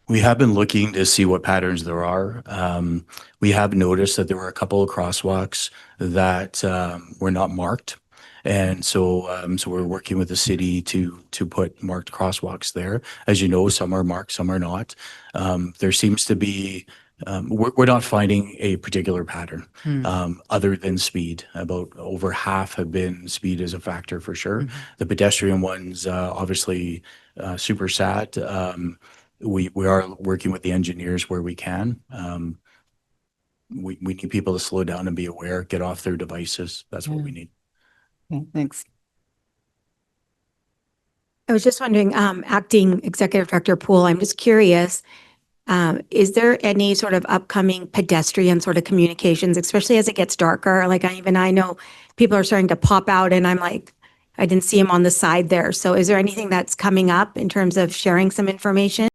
We have been looking to see what patterns there are. We have noticed that there were a couple of crosswalks that were not marked. And so we're working with the city to put marked crosswalks there. As you know, some are marked, some are not. There seems to be, we're not finding a particular pattern other than speed. About over half have been speed as a factor for sure. The pedestrian ones, obviously, super sad. We are working with the engineers where we can. We need people to slow down and be aware, get off their devices. That's what we need. Okay, thanks. I was just wondering, Acting Executive Director Poole, I'm just curious, is there any sort of upcoming pedestrian sort of communications, especially as it gets darker? Like I know people are starting to pop out and I'm like, I didn't see him on the side there. So is there anything that's coming up in terms of sharing some information?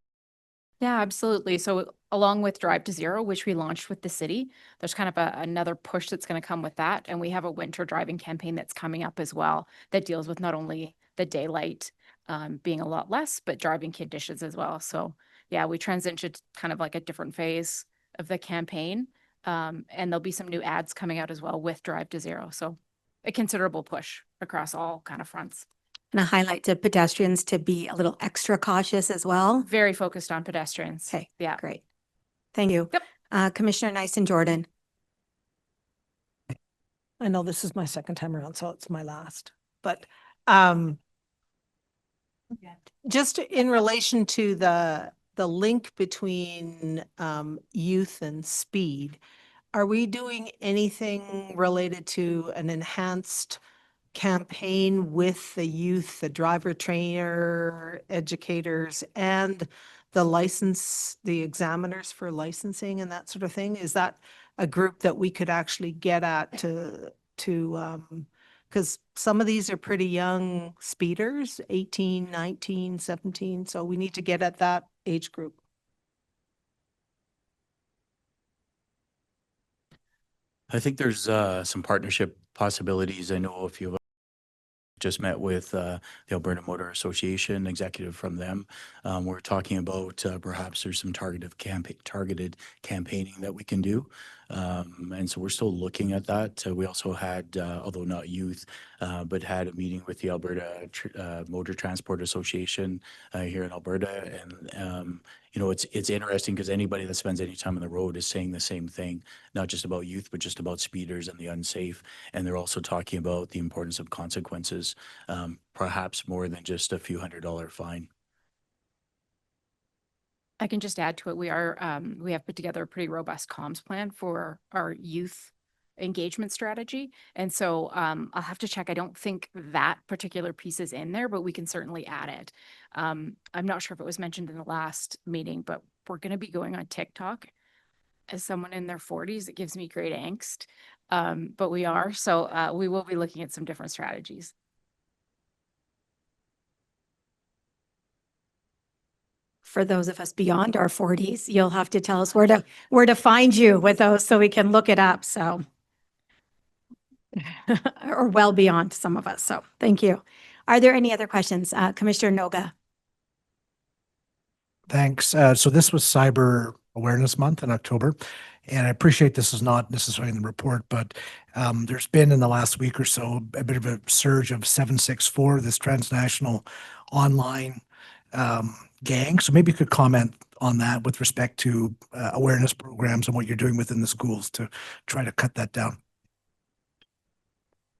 Yeah, absolutely. So along with Drive to Zero, which we launched with the city, there's kind of another push that's going to come with that. And we have a winter driving campaign that's coming up as well that deals with not only the daylight being a lot less, but driving conditions as well. So yeah, we transitioned to kind of like a different phase of the campaign. And there'll be some new ads coming out as well with Drive to Zero. So a considerable push across all kind of fronts. And a highlight to pedestrians to be a little extra cautious as well. Very focused on pedestrians. Okay, Yeah. great. Thank you. Yep. Commissioner Nyson-Jordan. I know this is my second time around, so it's my last, but just in relation to the link between youth and speed, are we doing anything related to an enhanced campaign with the youth, the driver trainer, educators, and the examiners for licensing and that sort of thing? Is that a group that we could actually get at to because some of these are pretty young speeders, 18, 19, 17. So we need to get at that age group. I think there's some partnership possibilities. I know a few of us just met with the Alberta Motor Association executive from them. We're talking about perhaps there's some targeted campaigning that we can do. And so we're still looking at that. We also had, although not youth, but had a meeting with the Alberta Motor Transport Association here in Alberta. And, you know, it's interesting because anybody that spends any time on the road is saying the same thing, not just about youth, but just about speeders and the unsafe. And they're also talking about the importance of consequences, perhaps more than just a few $100 fine. I can just add to it. We have put together a pretty robust comms plan for our youth engagement strategy. And so I'll have to check. I don't think that particular piece is in there, but we can certainly add it. I'm not sure if it was mentioned in the last meeting, but we're going to be going on TikTok. As someone in their 40s, it gives me great angst. But we are. So we will be looking at some different strategies. For those of us beyond our 40s, you'll have to tell us where to find you with those so we can look it up. So, or well beyond some of us. So thank you. Are there any other questions? Commissioner Noga. Thanks. So this was Cyber Awareness Month in October, and I appreciate this is not necessarily in the report, but there's been in the last week or so a bit of a surge of 764, this transnational online gang. So maybe you could comment on that with respect to awareness programs and what you're doing within the schools to try to cut that down.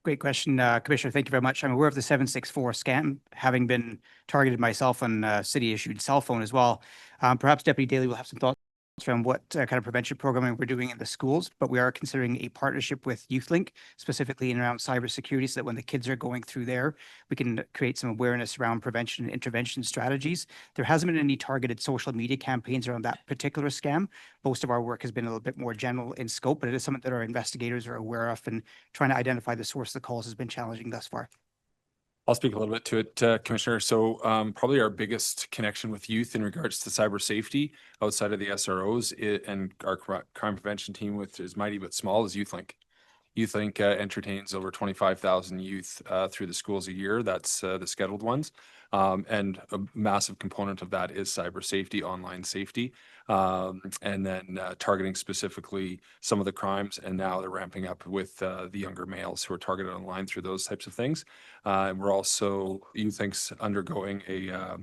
Great question, Commissioner. Thank you very much. I'm aware of the 764 scam, having been targeted myself on a city-issued cell phone as well. Perhaps Deputy Daly will have some thoughts around what kind of prevention programming we're doing in the schools, but we are considering a partnership with YouthLink, specifically in around cybersecurity, so that when the kids are going through there, we can create some awareness around prevention and intervention strategies. There hasn't been any targeted social media campaigns around that particular scam. Most of our work has been a little bit more general in scope, but it is something that our investigators are aware of, and trying to identify the source of the calls has been challenging thus far. I'll speak a little bit to it, Commissioner. So probably our biggest connection with youth in regards to cyber safety outside of the SROs and our crime prevention team, which is mighty but small, is YouthLink. YouthLink entertains over 25,000 youth through the schools a year. That's the scheduled ones. And a massive component of that is cyber safety, online safety, and then targeting specifically some of the crimes. And now they're ramping up with the younger males who are targeted online through those types of things. And we're also, YouthLink's undergoing a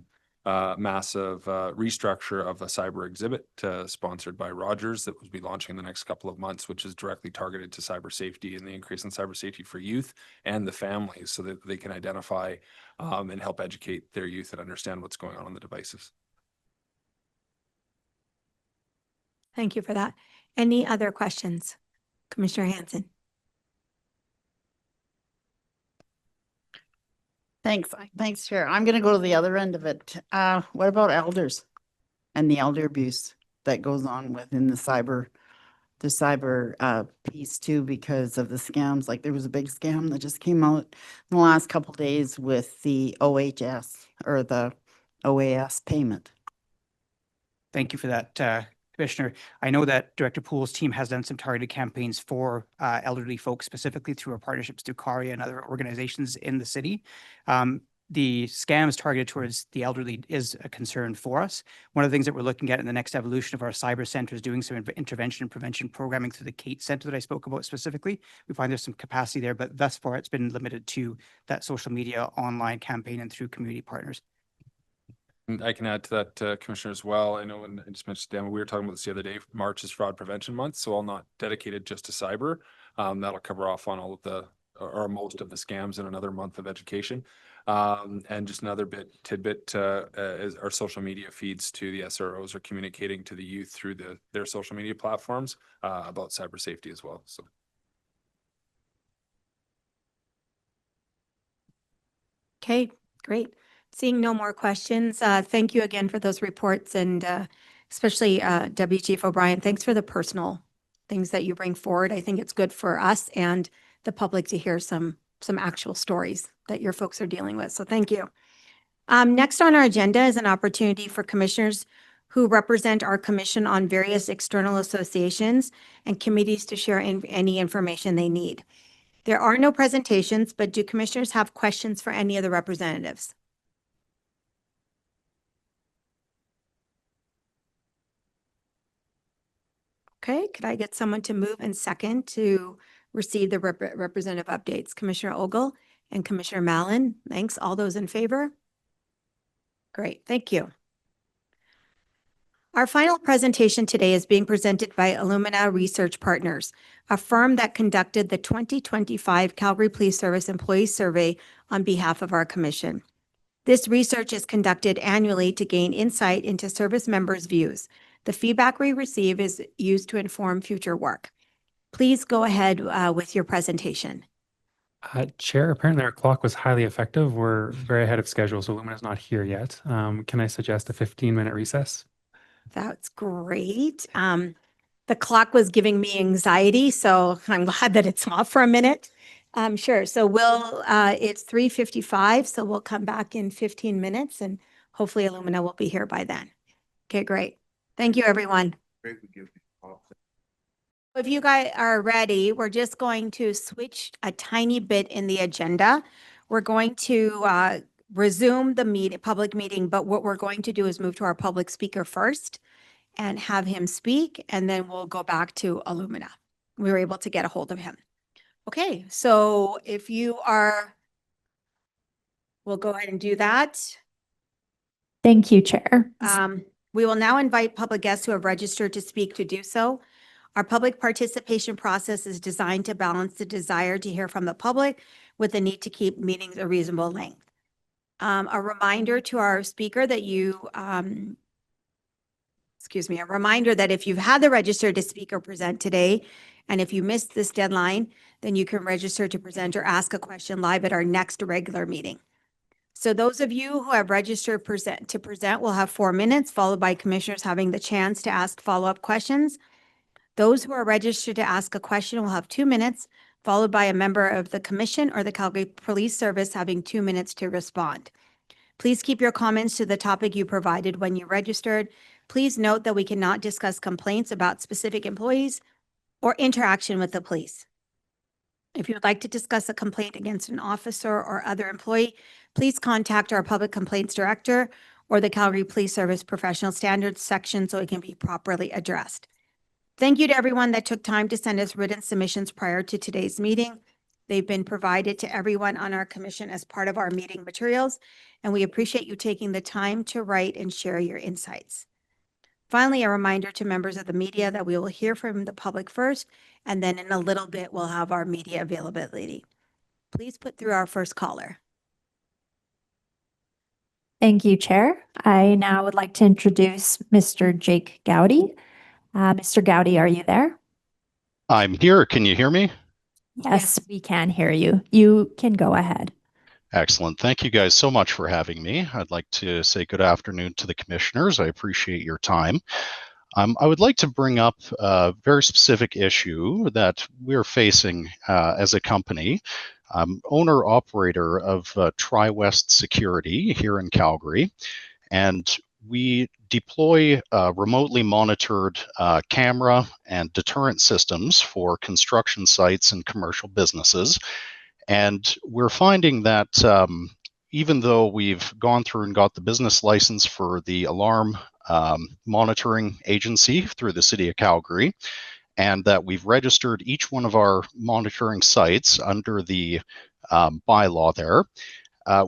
massive restructure of a cyber exhibit sponsored by Rogers that will be launching in the next couple of months, which is directly targeted to cyber safety and the increase in cyber safety for youth and the families so that they can identify and help educate their youth and understand what's going on the devices. Thank you for that. Any other questions? Commissioner Hanson. Thanks, Chair. I'm going to go to the other end of it. What about elders and the elder abuse that goes on within the cyber piece too, because of the scams? Like there was a big scam that just came out in the last couple of days with the OHS or the OAS payment. Thank you for that, Commissioner. I know that Director Poole's team has done some targeted campaigns for elderly folks, specifically through our partnerships through CARIA and other organizations in the city. The scams targeted towards the elderly is a concern for us. One of the things that we're looking at in the next evolution of our cyber center is doing some intervention and prevention programming through the Kate Center that I spoke about specifically. We find there's some capacity there, but thus far it's been limited to that social media online campaign and through community partners. And I can add to that, Commissioner, as well. I know, and I just mentioned, Dan, we were talking about this the other day. March is Fraud Prevention Month, so I'll not dedicated just to cyber. That'll cover off on all of the, or most of the scams in another month of education. And just another tidbit is our social media feeds to the SROs are communicating to the youth through their social media platforms about cyber safety as well. So. Okay, great. Seeing no more questions, thank you again for those reports, and especially Deputy Chief O'Brien, thanks for the personal things that you bring forward. I think it's good for us and the public to hear some actual stories that your folks are dealing with. So thank you. Next on our agenda is an opportunity for commissioners who represent our commission on various external associations and committees to share any information they need. There are no presentations, but do commissioners have questions for any of the representatives? Okay, could I get someone to move and second to receive the representative updates? Commissioner Ogle and Commissioner Mallon, thanks. All those in favor? Great, thank you. Our final presentation today is being presented by Illumina Research Partners, a firm that conducted the 2025 Calgary Police Service Employee Survey on behalf of our commission. This research is conducted annually to gain insight into service members' views. The feedback we receive is used to inform future work. Please go ahead with your presentation. Chair, apparently our clock was highly effective. We're very ahead of schedule, so Lumina's not here yet. Can I suggest a 15-minute recess? That's great. The clock was giving me anxiety, so I'm glad that it's off for a minute. Sure. So it's 3:55, so we'll come back in 15 minutes and hopefully Illumina will be here by then. Okay, great. Thank you, everyone. If you guys are ready, we're just going to switch a tiny bit in the agenda. We're going to resume the public meeting, but what we're going to do is move to our public speaker first and have him speak, and then we'll go back to Illumina. We were able to get a hold of him. Okay, so if you are, we'll go ahead and do that. Thank you, Chair. We will now invite public guests who have registered to speak to do so. Our public participation process is designed to balance the desire to hear from the public with the need to keep meetings a reasonable length. A reminder to our speaker that a reminder that if you've had the register to speak or present today, and if you missed this deadline, then you can register to present or ask a question live at our next regular meeting. So those of you who have registered to present will have 4 minutes, followed by commissioners having the chance to ask follow-up questions. Those who are registered to ask a question will have 2 minutes, followed by a member of the commission or the Calgary Police Service having 2 minutes to respond. Please keep your comments to the topic you provided when you registered. Please note that we cannot discuss complaints about specific employees or interaction with the police. If you would like to discuss a complaint against an officer or other employee, please contact our Public Complaints Director or the Calgary Police Service Professional Standards section so it can be properly addressed. Thank you to everyone that took time to send us written submissions prior to today's meeting. They've been provided to everyone on our commission as part of our meeting materials, and we appreciate you taking the time to write and share your insights. Finally, a reminder to members of the media that we will hear from the public first, and then in a little bit, we'll have our media availability. Please put through our first caller. Thank you, Chair. I now would like to introduce Mr. Jake Gowdy. Mr. Gowdy, are you there? I'm here. Can you hear me? Yes, we can hear you. You can go ahead. Excellent. Thank you guys so much for having me. I'd like to say good afternoon to the commissioners. I appreciate your time. I would like to bring up a very specific issue that we're facing as a company. Owner-operator of Tri-West Security here in Calgary, and we deploy remotely monitored camera and deterrent systems for construction sites and commercial businesses. And we're finding that even though we've gone through and got the business license for the alarm monitoring agency through the City of Calgary, and that we've registered each one of our monitoring sites under the bylaw there,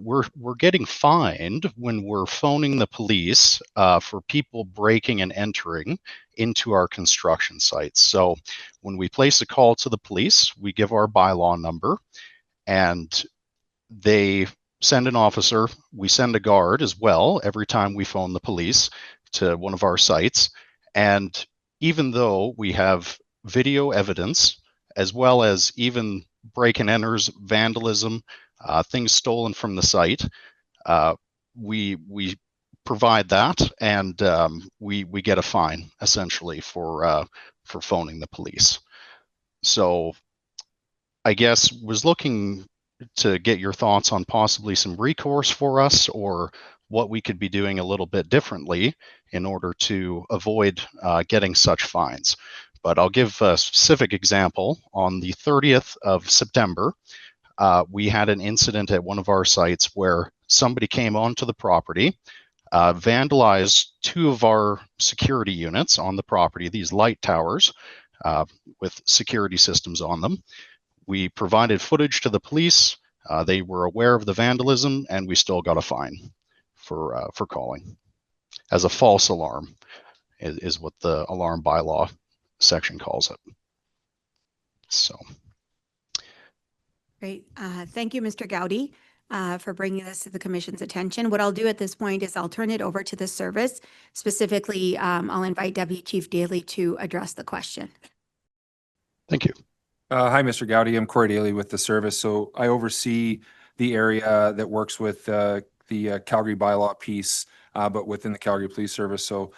we're getting fined when we're phoning the police for people breaking and entering into our construction sites. So when we place a call to the police, we give our bylaw number, and they send an officer. We send a guard as well every time we phone the police to one of our sites. And even though we have video evidence, as well as even break and enters, vandalism, things stolen from the site, we provide that, and we get a fine essentially for phoning the police. So I guess was looking to get your thoughts on possibly some recourse for us, or what we could be doing a little bit differently in order to avoid getting such fines. But I'll give a specific example. On the 30th of September, we had an incident at one of our sites where somebody came onto the property, vandalized 2 of our security units on the property, these light towers with security systems on them. We provided footage to the police. They were aware of the vandalism, and we still got a fine for calling as a false alarm, is what the alarm bylaw section calls it. So. Great. Thank you, Mr. Gowdy, for bringing this to the Commission's attention. What I'll do at this point is I'll turn it over to the service. Specifically, I'll invite Deputy Chief Daly to address the question. Thank you. Hi, Mr. Gowdy. I'm Corey Daly with the service. So I oversee the area that works with the Calgary bylaw piece, but within the Calgary Police Service. So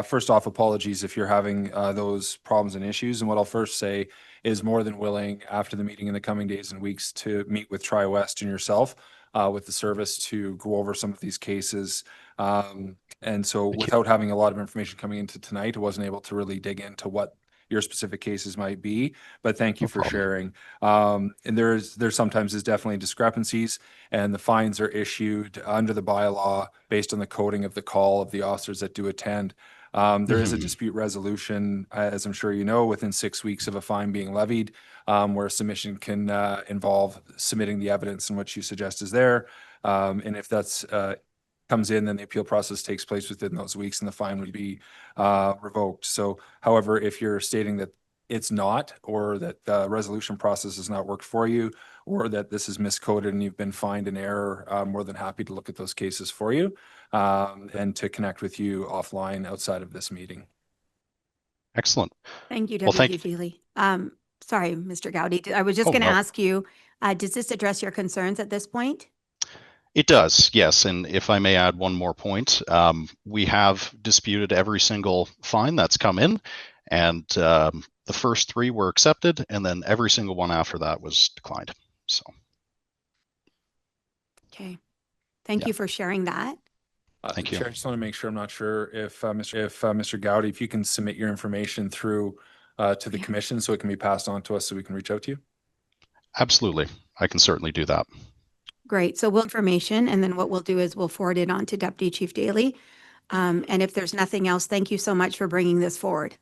first off, apologies if you're having those problems and issues. And what I'll first say is more than willing after the meeting in the coming days and weeks to meet with Tri-West and yourself with the service to go over some of these cases. And so without having a lot of information coming into tonight, I wasn't able to really dig into what your specific cases might be, but thank you for sharing. And there sometimes is definitely discrepancies, and the fines are issued under the bylaw based on the coding of the call of the officers that do attend. There is a dispute resolution, as I'm sure you know, within 6 weeks of a fine being levied, where a submission can involve submitting the evidence and what you suggest is there. And if that's comes in, then the appeal process takes place within those weeks and the fine would be revoked. So, however, if you're stating that it's not, or that the resolution process has not worked for you, or that this is miscoded and you've been fined an error, I'm more than happy to look at those cases for you, and to connect with you offline outside of this meeting. Excellent. Thank you, Well, Deputy Chief Daly. Sorry, Mr. Gowdy. I was just Oh, going to no. ask you, does this address your concerns at this point? It does, yes. And if I may add one more point, we have disputed every single fine that's come in, and the first 3 were accepted, and then every single one after that was declined. So. Okay. Thank you for sharing that. Thank you. Chair, I just want to make sure, I'm not sure if Mr. Gowdy, if you can submit your information through to the commission so it can be passed on to us so we can reach out to you. Absolutely. I can certainly do that. Great. So we'll information, and then what we'll do is we'll forward it on to Deputy Chief Daly. And if there's nothing else, thank you so much for bringing this forward.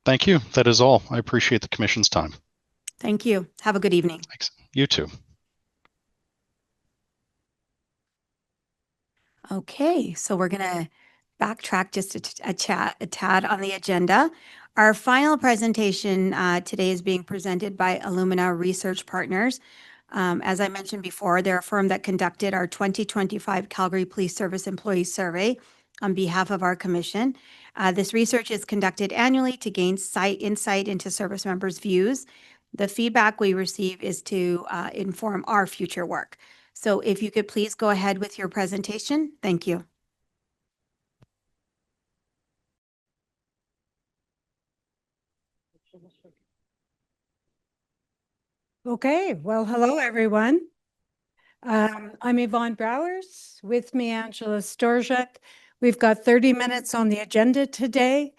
Thank you. That is all. I appreciate the commission's time. Thank you. Have a good evening. Thanks. You too. Okay, so we're going to backtrack just a tad on the agenda. Our final presentation today is being presented by Illumina Research Partners. As I mentioned before, they're a firm that conducted our 2025 Calgary Police Service Employee Survey on behalf of our commission. This research is conducted annually to gain insight into service members' views. The feedback we receive is to inform our future work. So if you could please go ahead with your presentation. Thank you. Okay, well, hello, everyone. I'm Yvonne Browers, with me Angela Storzak. We've got 30 minutes on the agenda today.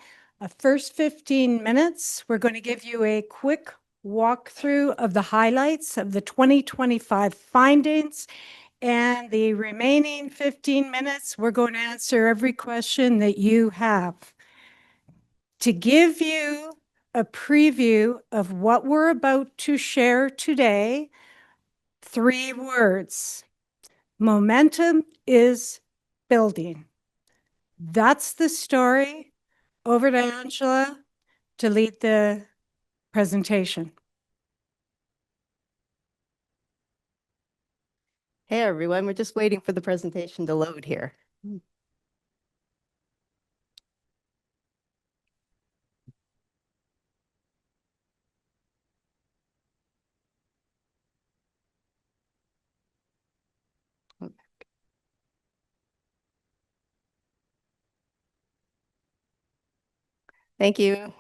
First 15 minutes, we're going to give you a quick walkthrough of the highlights of the 2025 findings. And the remaining 15 minutes, we're going to answer every question that you have. To give you a preview of what we're about to share today, 3 words. Momentum is building. That's the story. Over to Angela to lead the presentation. Hey, everyone. We're just waiting for the presentation to load here. Thank you.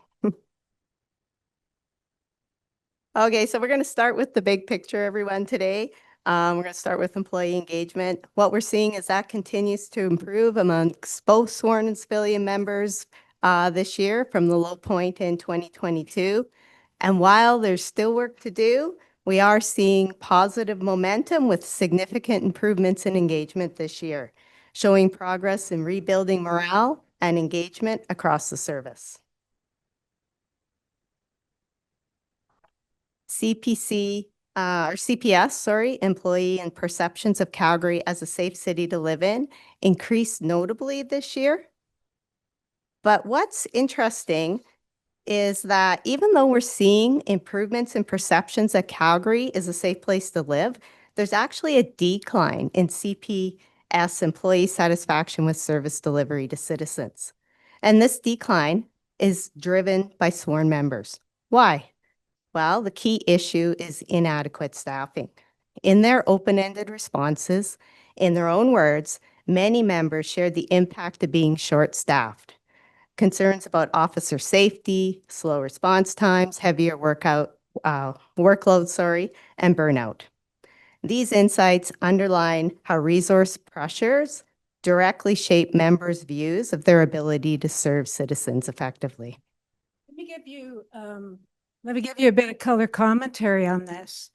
Okay, so we're going to start with the big picture, everyone, today. We're going to start with employee engagement. What we're seeing is that continues to improve amongst both sworn and civilian members this year from the low point in 2022. And while there's still work to do, we are seeing positive momentum with significant improvements in engagement this year, showing progress in rebuilding morale and engagement across the service. CPS, employee and perceptions of Calgary as a safe city to live in increased notably this year. But what's interesting is that even though we're seeing improvements in perceptions that Calgary is a safe place to live, there's actually a decline in CPS employee satisfaction with service delivery to citizens. And this decline is driven by sworn members. Why? Well, the key issue is inadequate staffing. In their open-ended responses, in their own words, many members shared the impact of being short-staffed. Concerns about officer safety, slow response times, heavier workload, and burnout. These insights underline how resource pressures directly shape members' views of their ability to serve citizens effectively. Let me give you a bit of color commentary on this.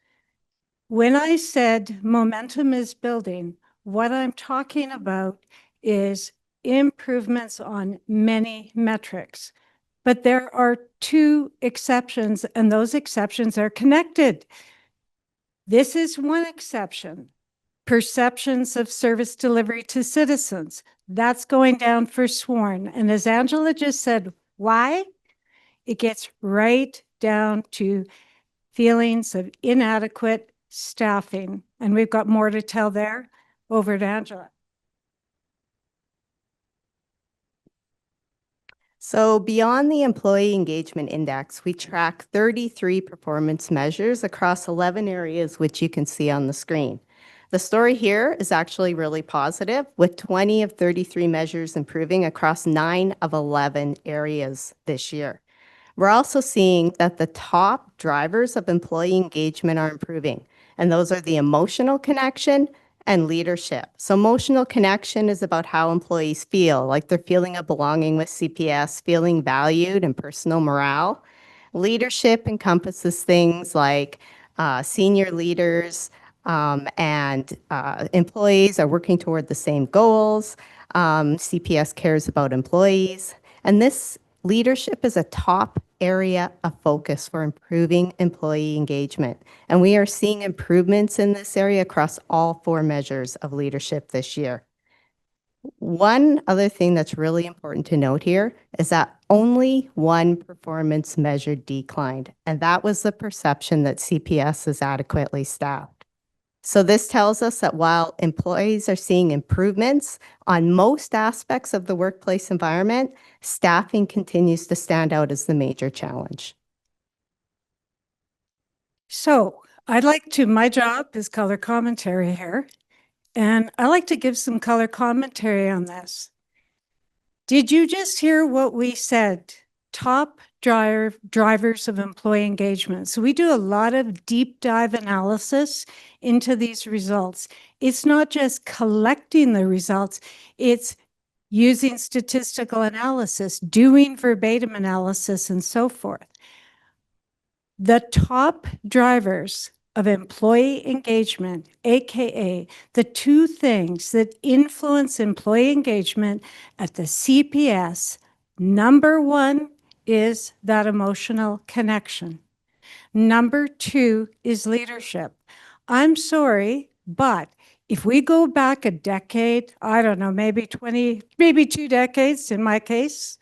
When I said momentum is building, what I'm talking about is improvements on many metrics. But there are 2 exceptions, and those exceptions are connected. This is one exception. Perceptions of service delivery to citizens. That's going down for sworn. And as Angela just said, why? it gets right down to feelings of inadequate staffing. And we've got more to tell there. Over to Angela. So beyond the Employee Engagement Index, we track 33 performance measures across 11 areas, which you can see on the screen. The story here is actually really positive, with 20 of 33 measures improving across 9 of 11 areas this year. We're also seeing that the top drivers of employee engagement are improving, and those are the emotional connection and leadership. So emotional connection is about how employees feel, like they're feeling a belonging with CPS, feeling valued, and personal morale. Leadership encompasses things like senior leaders and employees are working toward the same goals. CPS cares about employees. And this leadership is a top area of focus for improving employee engagement. And we are seeing improvements in this area across all 4 measures of leadership this year. One other thing that's really important to note here is that only one performance measure declined, and that was the perception that CPS is adequately staffed. So this tells us that while employees are seeing improvements on most aspects of the workplace environment, staffing continues to stand out as the major challenge. So my job is color commentary here, and I like to give some color commentary on this. Did you just hear what we said? Top drivers of employee engagement. So we do a lot of deep dive analysis into these results. It's not just collecting the results, it's using statistical analysis, doing verbatim analysis, and so forth. The top drivers of employee engagement, AKA the 2 things that influence employee engagement at the CPS, number 1 is that emotional connection. Number 2 is leadership. I'm sorry, but if we go back a decade, I don't know, maybe 2 decades in my case,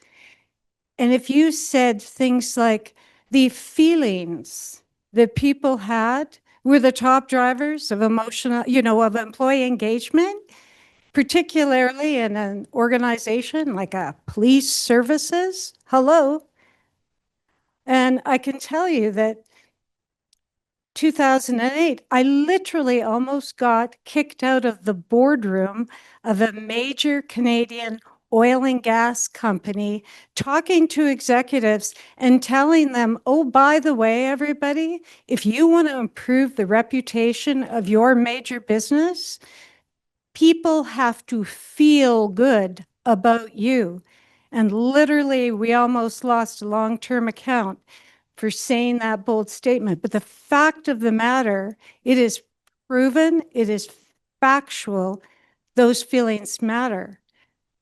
and if you said things like the feelings that people had were the top drivers of emotional, of employee engagement, particularly in an organization like a police services, hello. And I can tell you that 2008, I literally almost got kicked out of the boardroom of a major Canadian oil and gas company, talking to executives and telling them, oh, by the way, everybody, if you want to improve the reputation of your major business, people have to feel good about you. And literally, we almost lost a long-term account for saying that bold statement. But the fact of the matter, it is proven, it is factual, those feelings matter.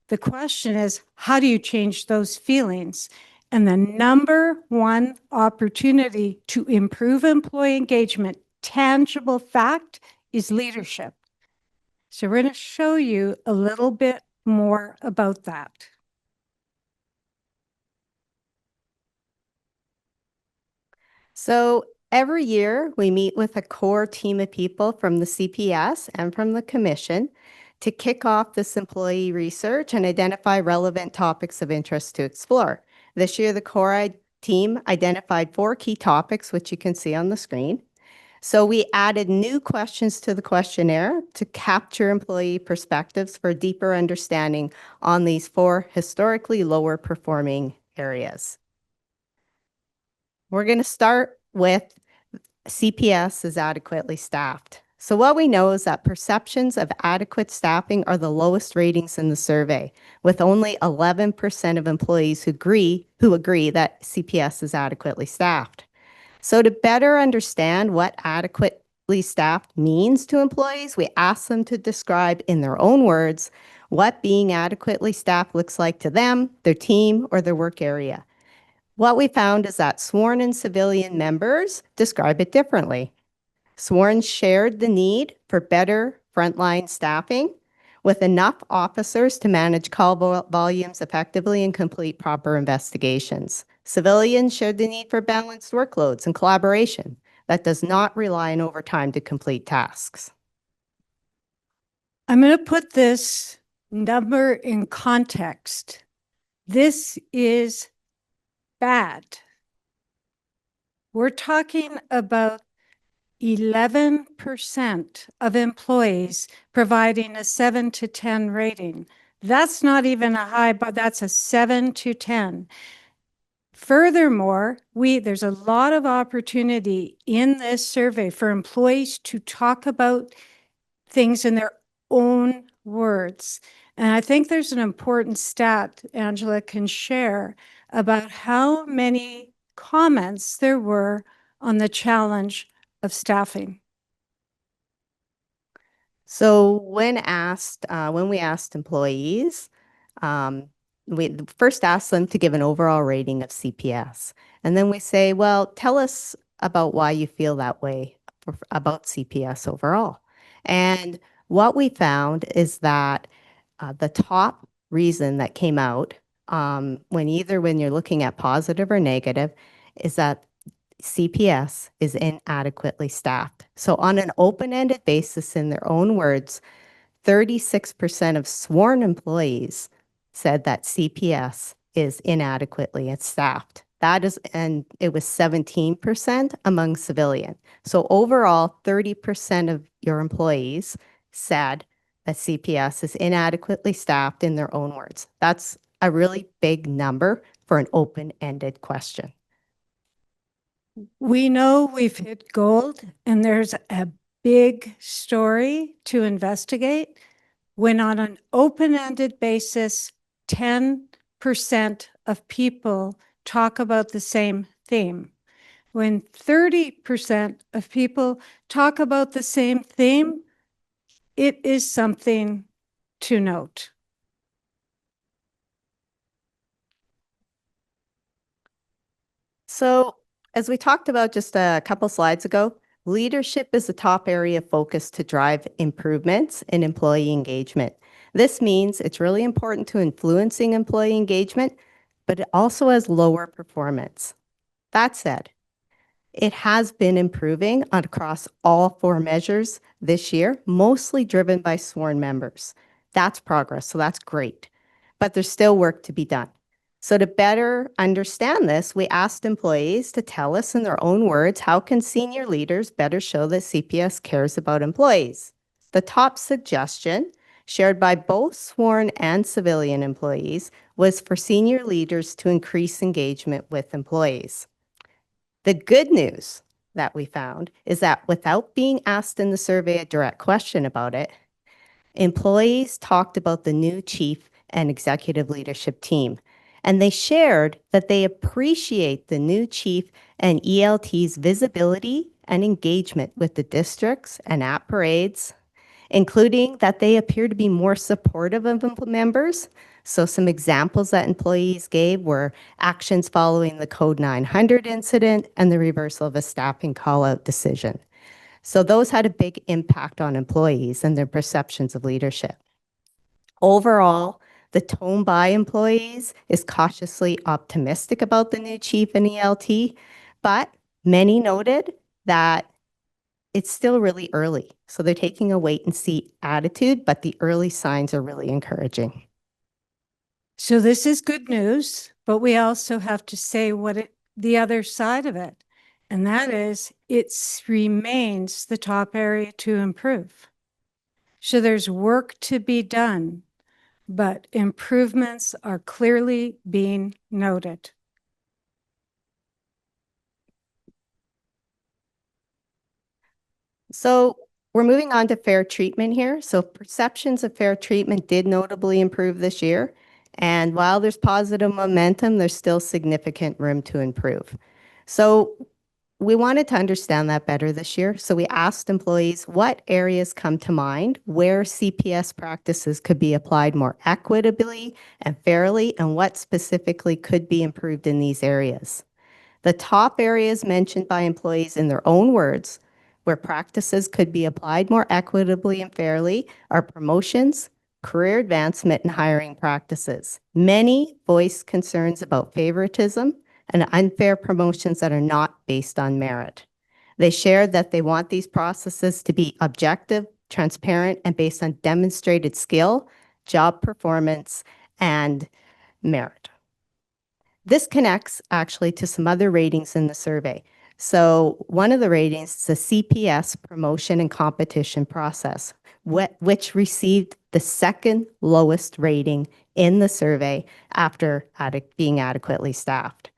The question is, how do you change those feelings? And the number 1 opportunity to improve employee engagement, tangible fact, is leadership. So we're going to show you a little bit more about that. So every year we meet with a core team of people from the CPS and from the Commission to kick off this employee research and identify relevant topics of interest to explore. This year, the core team identified 4 key topics, which you can see on the screen. So we added new questions to the questionnaire to capture employee perspectives for a deeper understanding on these 4 historically lower performing areas. We're going to start with CPS is adequately staffed. So what we know is that perceptions of adequate staffing are the lowest ratings in the survey, with only 11% of employees who agree that CPS is adequately staffed. So to better understand what adequately staffed means to employees, we asked them to describe in their own words what being adequately staffed looks like to them, their team, or their work area. What we found is that sworn and civilian members describe it differently. Sworn shared the need for better frontline staffing with enough officers to manage call volumes effectively and complete proper investigations. Civilians shared the need for balanced workloads and collaboration that does not rely on overtime to complete tasks. I'm going to put this number in context. This is bad. We're talking about 11% of employees providing a 7 to 10 rating. That's not even a high, but that's a 7 to 10. Furthermore, there's a lot of opportunity in this survey for employees to talk about things in their own words. And I think there's an important stat Angela can share about how many comments there were on the challenge of staffing. So when we asked employees, we first asked them to give an overall rating of CPS. And then we say, well, tell us about why you feel that way about CPS overall. And what we found is that the top reason that came out when you're looking at positive or negative is that CPS is inadequately staffed. So on an open-ended basis, in their own words, 36% of sworn employees said that CPS is inadequately staffed. And it was 17% among civilian. So overall, 30% of your employees said that CPS is inadequately staffed in their own words. That's a really big number for an open-ended question. We know we've hit gold and there's a big story to investigate when on an open-ended basis, 10% of people talk about the same theme. When 30% of people talk about the same theme, it is something to note. So as we talked about just a couple slides ago, leadership is the top area of focus to drive improvements in employee engagement. This means it's really important to influencing employee engagement, but it also has lower performance. That said, it has been improving across all 4 measures this year, mostly driven by sworn members. That's progress, so that's great. But there's still work to be done. So to better understand this, we asked employees to tell us in their own words, how can senior leaders better show that CPS cares about employees? The top suggestion, shared by both sworn and civilian employees, was for senior leaders to increase engagement with employees. The good news that we found is that without being asked in the survey a direct question about it, employees talked about the new chief and executive leadership team. And they shared that they appreciate the new chief and ELT's visibility and engagement with the districts and at parades, including that they appear to be more supportive of members. So some examples that employees gave were actions following the Code 900 incident and the reversal of a staffing call-out decision. So those had a big impact on employees and their perceptions of leadership. Overall, the tone by employees is cautiously optimistic about the new chief and ELT, but many noted that it's still really early. So they're taking a wait and see attitude, but the early signs are really encouraging. So this is good news, but we also have to say the other side of it. And that is, it remains the top area to improve. So there's work to be done, but improvements are clearly being noted. So we're moving on to fair treatment here. So perceptions of fair treatment did notably improve this year. And while there's positive momentum, there's still significant room to improve. So we wanted to understand that better this year. So we asked employees what areas come to mind where CPS practices could be applied more equitably and fairly, and what specifically could be improved in these areas. The top areas mentioned by employees in their own words where practices could be applied more equitably and fairly are promotions, career advancement, and hiring practices. Many voiced concerns about favoritism and unfair promotions that are not based on merit. They shared that they want these processes to be objective, transparent, and based on demonstrated skill, job performance, and merit. This connects actually to some other ratings in the survey. So one of the ratings is the CPS promotion and competition process, which received the second lowest rating in the survey after being adequately staffed.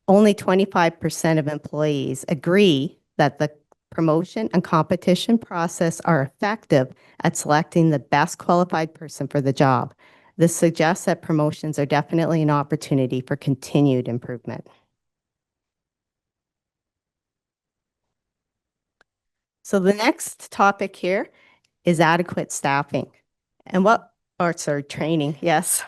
Only 25% of employees agree that the promotion and competition process are effective at selecting the best qualified person for the job. This suggests that promotions are definitely an opportunity for continued improvement. So the next topic here is adequate staffing. And training, yes.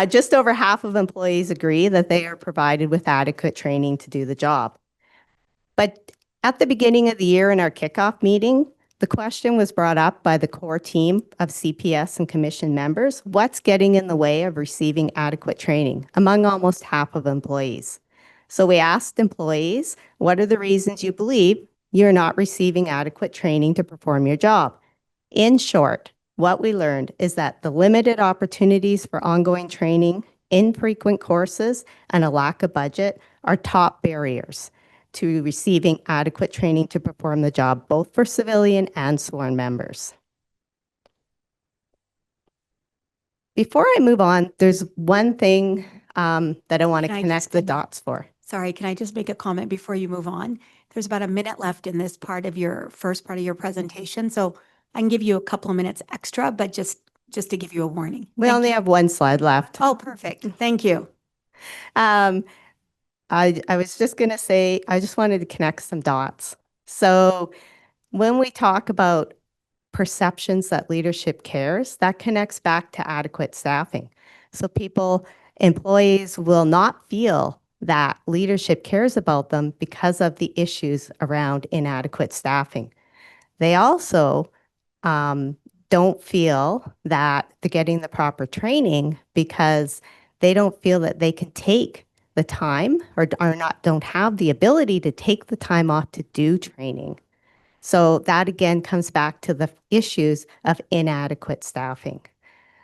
Just over half of employees agree that they are provided with adequate training to do the job. But at the beginning of the year in our kickoff meeting, the question was brought up by the core team of CPS and commission members, what's getting in the way of receiving adequate training among almost half of employees? So we asked employees, what are the reasons you believe you're not receiving adequate training to perform your job? In short, what we learned is that the limited opportunities for ongoing training, infrequent courses, and a lack of budget are top barriers to receiving adequate training to perform the job, both for civilian and sworn members. Before I move on, there's one thing that I want to Can I connect just- the dots for. Sorry, can I just make a comment before you move on? There's about a minute left in this part of your first part of your presentation, so I can give you a couple of minutes extra, but just to give you a warning. We only have one slide left. Oh, perfect. Thank you. I was just going to say, I just wanted to connect some dots. So when we talk about perceptions that leadership cares, that connects back to adequate staffing. So employees will not feel that leadership cares about them because of the issues around inadequate staffing. They also don't feel that they're getting the proper training because they don't feel that they can take the time or don't have the ability to take the time off to do training. So that again comes back to the issues of inadequate staffing.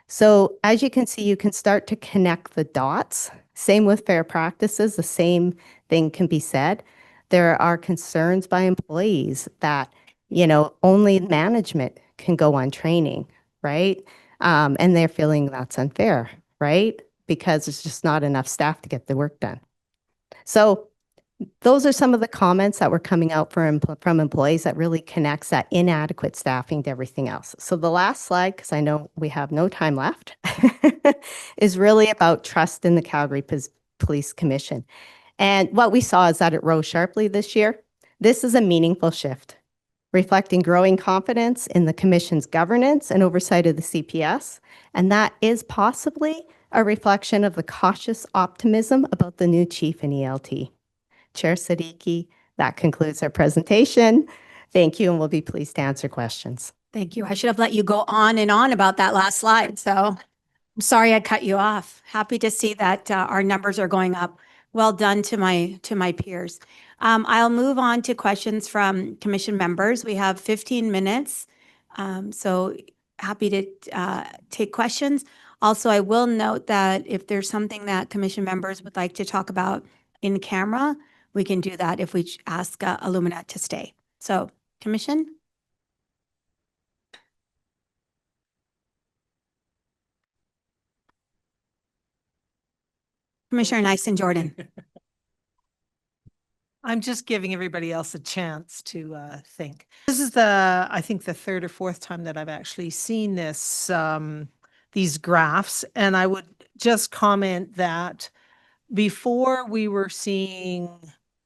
So as you can see, you can start to connect the dots. Same with fair practices, the same thing can be said. There are concerns by employees that, only management can go on training, right? And they're feeling that's unfair, right? Because there's just not enough staff to get the work done. So those are some of the comments that were coming out from employees that really connects that inadequate staffing to everything else. So the last slide, because I know we have no time left, is really about trust in the Calgary Police Commission. And what we saw is that it rose sharply this year. This is a meaningful shift, reflecting growing confidence in the Commission's governance and oversight of the CPS. And that is possibly a reflection of the cautious optimism about the new chief in ELT. Chair Siddiqui, that concludes our presentation. Thank you, and we'll be pleased to answer questions. Thank you. I should have let you go on and on about that last slide. So I'm sorry I cut you off. Happy to see that our numbers are going up. Well done to my peers. I'll move on to questions from commission members. We have 15 minutes. So happy to take questions. Also, I will note that if there's something that commission members would like to talk about in camera, we can do that if we ask Illumina to stay. So, commission? Commissioner Nyson-Jordan. I'm just giving everybody else a chance to think. This is I think the third or fourth time that I've actually seen these graphs, and I would just comment that before we were seeing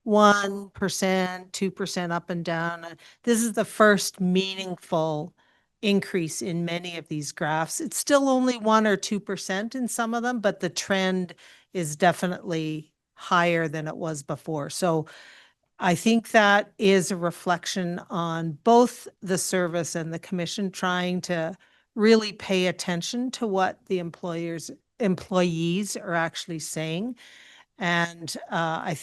1%, 2% up and down. This is the first meaningful increase in many of these graphs. It's still only 1 or 2% in some of them, but the trend is definitely higher than it was before. So I think that is a reflection on both the service and the commission trying to really pay attention to what the employees are actually saying. And I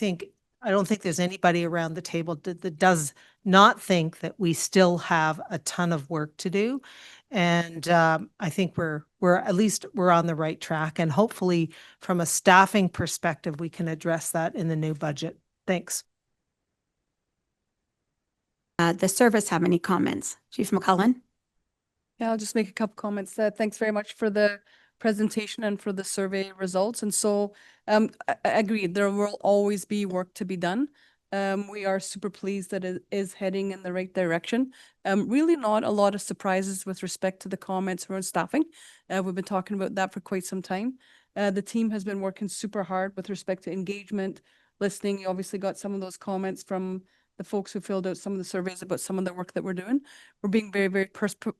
don't think there's anybody around the table that does not think that we still have a ton of work to do. And I think we're at least we're on the right track. And hopefully from a staffing perspective, we can address that in the new budget. Thanks. The service have any comments? Chief McCullen? Yeah, I'll just make a couple comments. Thanks very much for the presentation and for the survey results. And so, I agree, there will always be work to be done. We are super pleased that it is heading in the right direction. Really not a lot of surprises with respect to the comments around staffing. We've been talking about that for quite some time. The team has been working super hard with respect to engagement, listening. You obviously got some of those comments from the folks who filled out some of the surveys about some of the work that we're doing. We're being very, very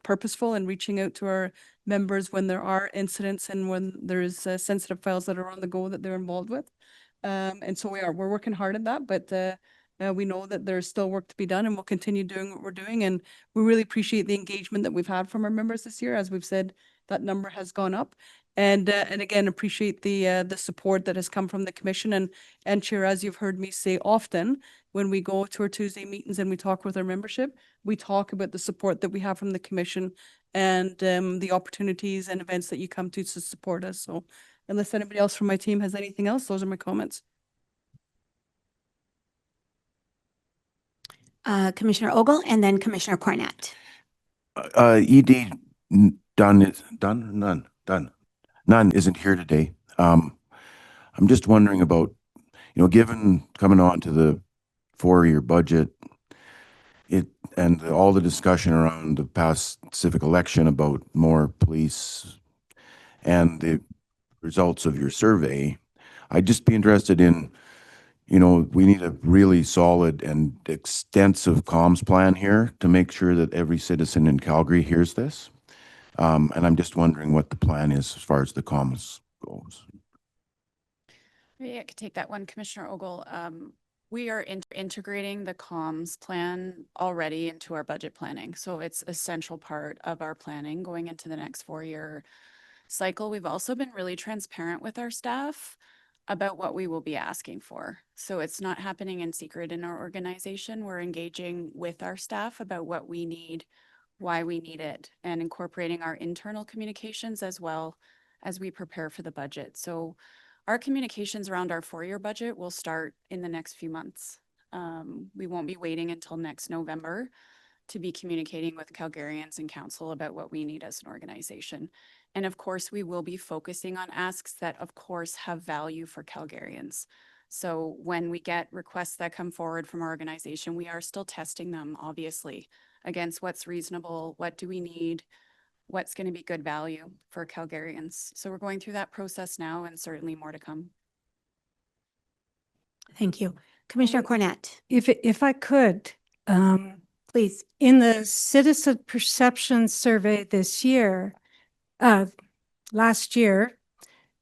purposeful and reaching out to our members when there are incidents and when there's sensitive files that are on the go that they're involved with. And so we're working hard at that, but we know that there's still work to be done and we'll continue doing what we're doing. And we really appreciate the engagement that we've had from our members this year. As we've said, that number has gone up. And again, appreciate the support that has come from the commission and Chair, as you've heard me say often, when we go to our Tuesday meetings and we talk with our membership, we talk about the support that we have from the commission and the opportunities and events that you come to support us. So unless anybody else from my team has anything else, those are my comments. Commissioner Ogle and then Commissioner Cornett. ED None isn't here today. I'm just wondering about, given coming on to the 4-year budget, and all the discussion around the past civic election about more police and the results of your survey, I'd just be interested in, we need a really solid and extensive comms plan here to make sure that every citizen in Calgary hears this. And I'm just wondering what the plan is as far as the comms goes. Yeah, I could take that one, Commissioner Ogle. We are integrating the comms plan already into our budget planning. So it's an essential part of our planning going into the next 4-year cycle. We've also been really transparent with our staff about what we will be asking for. So it's not happening in secret in our organization. We're engaging with our staff about what we need, why we need it, and incorporating our internal communications as well as we prepare for the budget. So our communications around our 4-year budget will start in the next few months. We won't be waiting until next November to be communicating with Calgarians and council about what we need as an organization. And of course, we will be focusing on asks that of course have value for Calgarians. So when we get requests that come forward from our organization, we are still testing them, obviously, against what's reasonable, what do we need, what's going to be good value for Calgarians. So we're going through that process now and certainly more to come. Thank you. Commissioner Cornett. If I could, please. In the citizen perception survey this year, last year,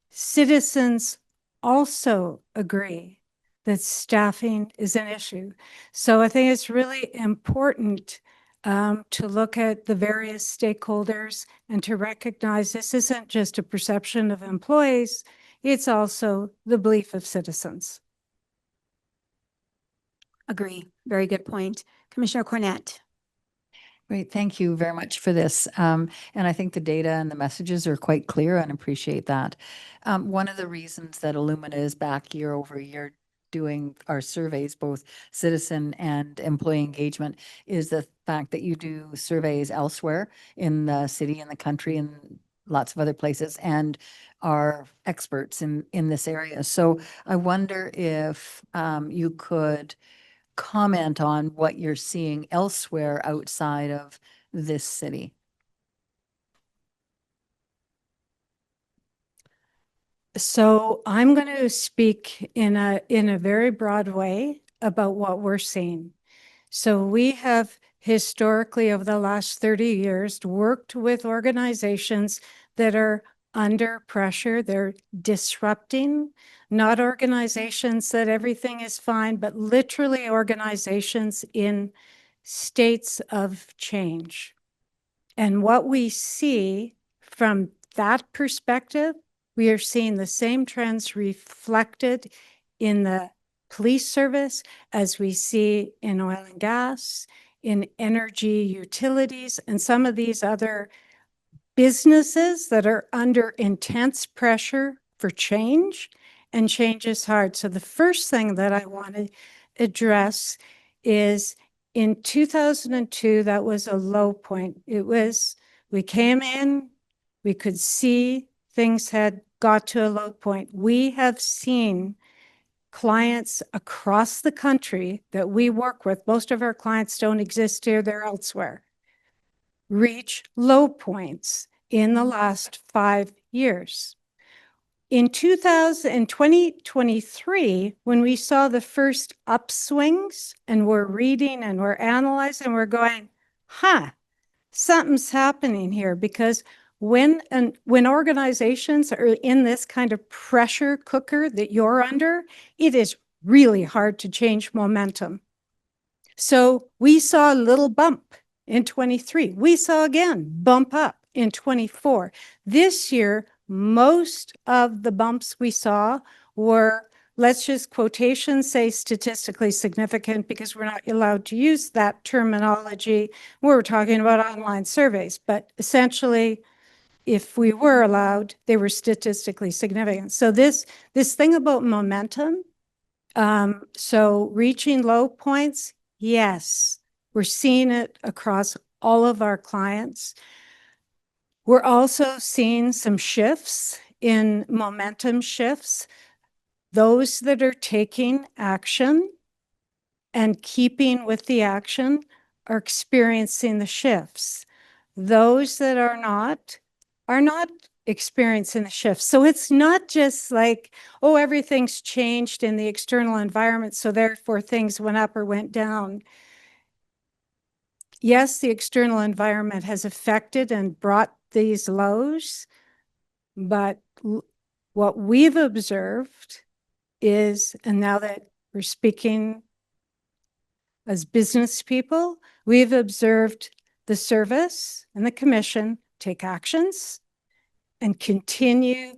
citizens also agree that staffing is an issue. So I think it's really important to look at the various stakeholders and to recognize this isn't just a perception of employees, it's also the belief of citizens. Agree. Very good point. Commissioner Cornett. Great. Thank you very much for this. And I think the data and the messages are quite clear and appreciate that. One of the reasons that Illumina is back year over year doing our surveys, both citizen and employee engagement, is the fact that you do surveys elsewhere in the city and the country and lots of other places and are experts in this area. So I wonder if you could comment on what you're seeing elsewhere outside of this city. So I'm going to speak in a very broad way about what we're seeing. So we have historically over the last 30 years worked with organizations that are under pressure. They're disrupting, not organizations that everything is fine, but literally organizations in states of change. And what we see from that perspective, we are seeing the same trends reflected in the police service, as we see in oil and gas, in energy utilities, and some of these other businesses that are under intense pressure for change, and change is hard. So the first thing that I want to address is in 2002, that was a low point. We came in, we could see things had got to a low point. We have seen clients across the country that we work with, most of our clients don't exist here, they're elsewhere, reach low points in the last 5 years. In 2023, when we saw the first upswings and we're reading and we're analyzing, we're going, something's happening here, because when organizations are in this kind of pressure cooker that you're under, it is really hard to change momentum. So we saw a little bump in 23. We saw again bump up in 24. This year, most of the bumps we saw were, let's just quotation say statistically significant, because we're not allowed to use that terminology. We're talking about online surveys, but essentially, if we were allowed, they were statistically significant. So this thing about momentum, so reaching low points, yes, we're seeing it across all of our clients. We're also seeing some shifts in momentum shifts. Those that are taking action and keeping with the action are experiencing the shifts. Those that are not experiencing the shifts. So it's not just like, oh, everything's changed in the external environment, so therefore things went up or went down. Yes, the external environment has affected and brought these lows, but what we've observed is, and now that we're speaking as business people, we've observed the service and the commission take actions and continue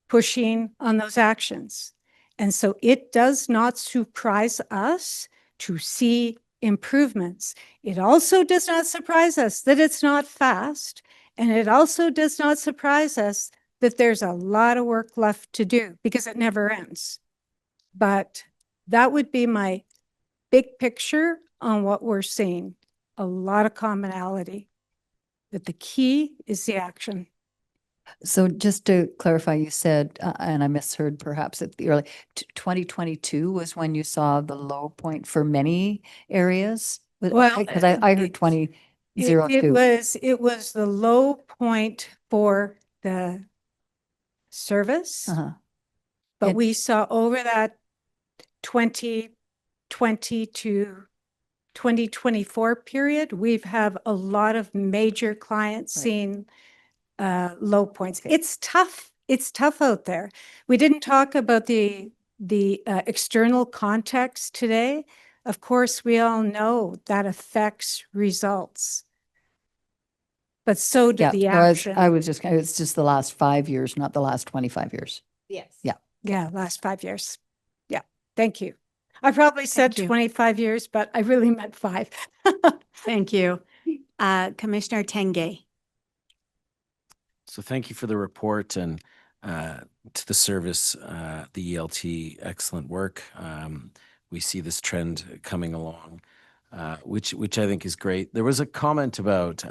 pushing on those actions. And so it does not surprise us to see improvements. It also does not surprise us that it's not fast. And it also does not surprise us that there's a lot of work left to do, because it never ends. But that would be my big picture on what we're seeing. A lot of commonality. But the key is the action. So just to clarify, you said, and I misheard perhaps at the early, 2022 was when you saw the low point for many areas? Well, because I heard 2002. It was the low point for the service, but And- we saw over that 2020 to 2024 period, we've have a lot of major clients seeing low points. It's tough. It's tough out there. We didn't talk about the external context today. Of course, we all know that affects results. But so did the action. It's just the last 5 years, not the last 25 years. Yes. Yeah. Yeah, last 5 years. Yeah, thank you. I probably said 25 years, but I really meant 5. Thank you. Commissioner Tenge. So thank you for the report, and to the service, the ELT, excellent work. We see this trend coming along, which I think is great. There was a comment about,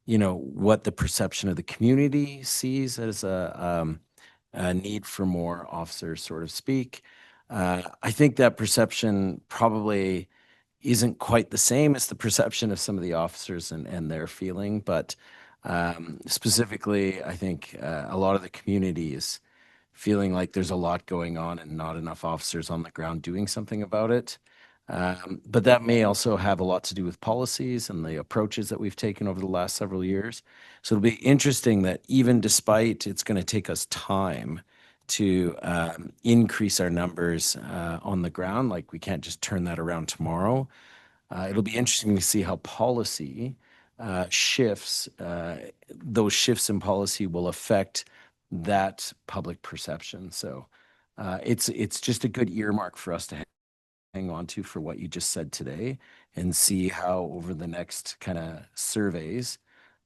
what the perception of the community sees as a need for more officers, sort of speak. I think that perception probably isn't quite the same as the perception of some of the officers and their feeling, but specifically, I think a lot of the community is feeling like there's a lot going on and not enough officers on the ground doing something about it. But that may also have a lot to do with policies and the approaches that we've taken over the last several years. So it'll be interesting that even despite it's going to take us time to increase our numbers on the ground, like we can't just turn that around tomorrow. It'll be interesting to see how policy shifts, those shifts in policy will affect that public perception. So it's just a good earmark for us to hang on to for what you just said today, and see how over the next kind of surveys,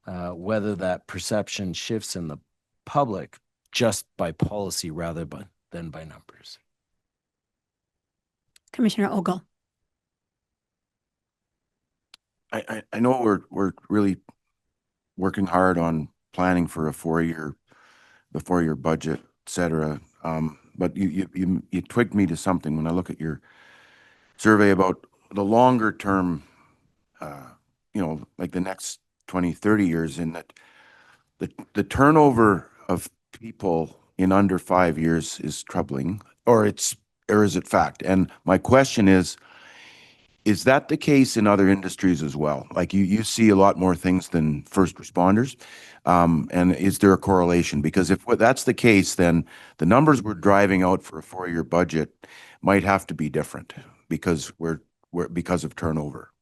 whether that perception shifts in the public just by policy rather than by numbers. Commissioner Ogle. I know we're really working hard on planning for the 4-year budget, et cetera. But you twigged me to something when I look at your survey about the longer term, like the next 20, 30 years, in that the turnover of people in under 5 years is troubling, or is it fact? And my question is that the case in other industries as well? Like you see a lot more things than first responders. And is there a correlation? Because if that's the case, then the numbers we're driving out for a 4-year budget might have to be different because because of turnover.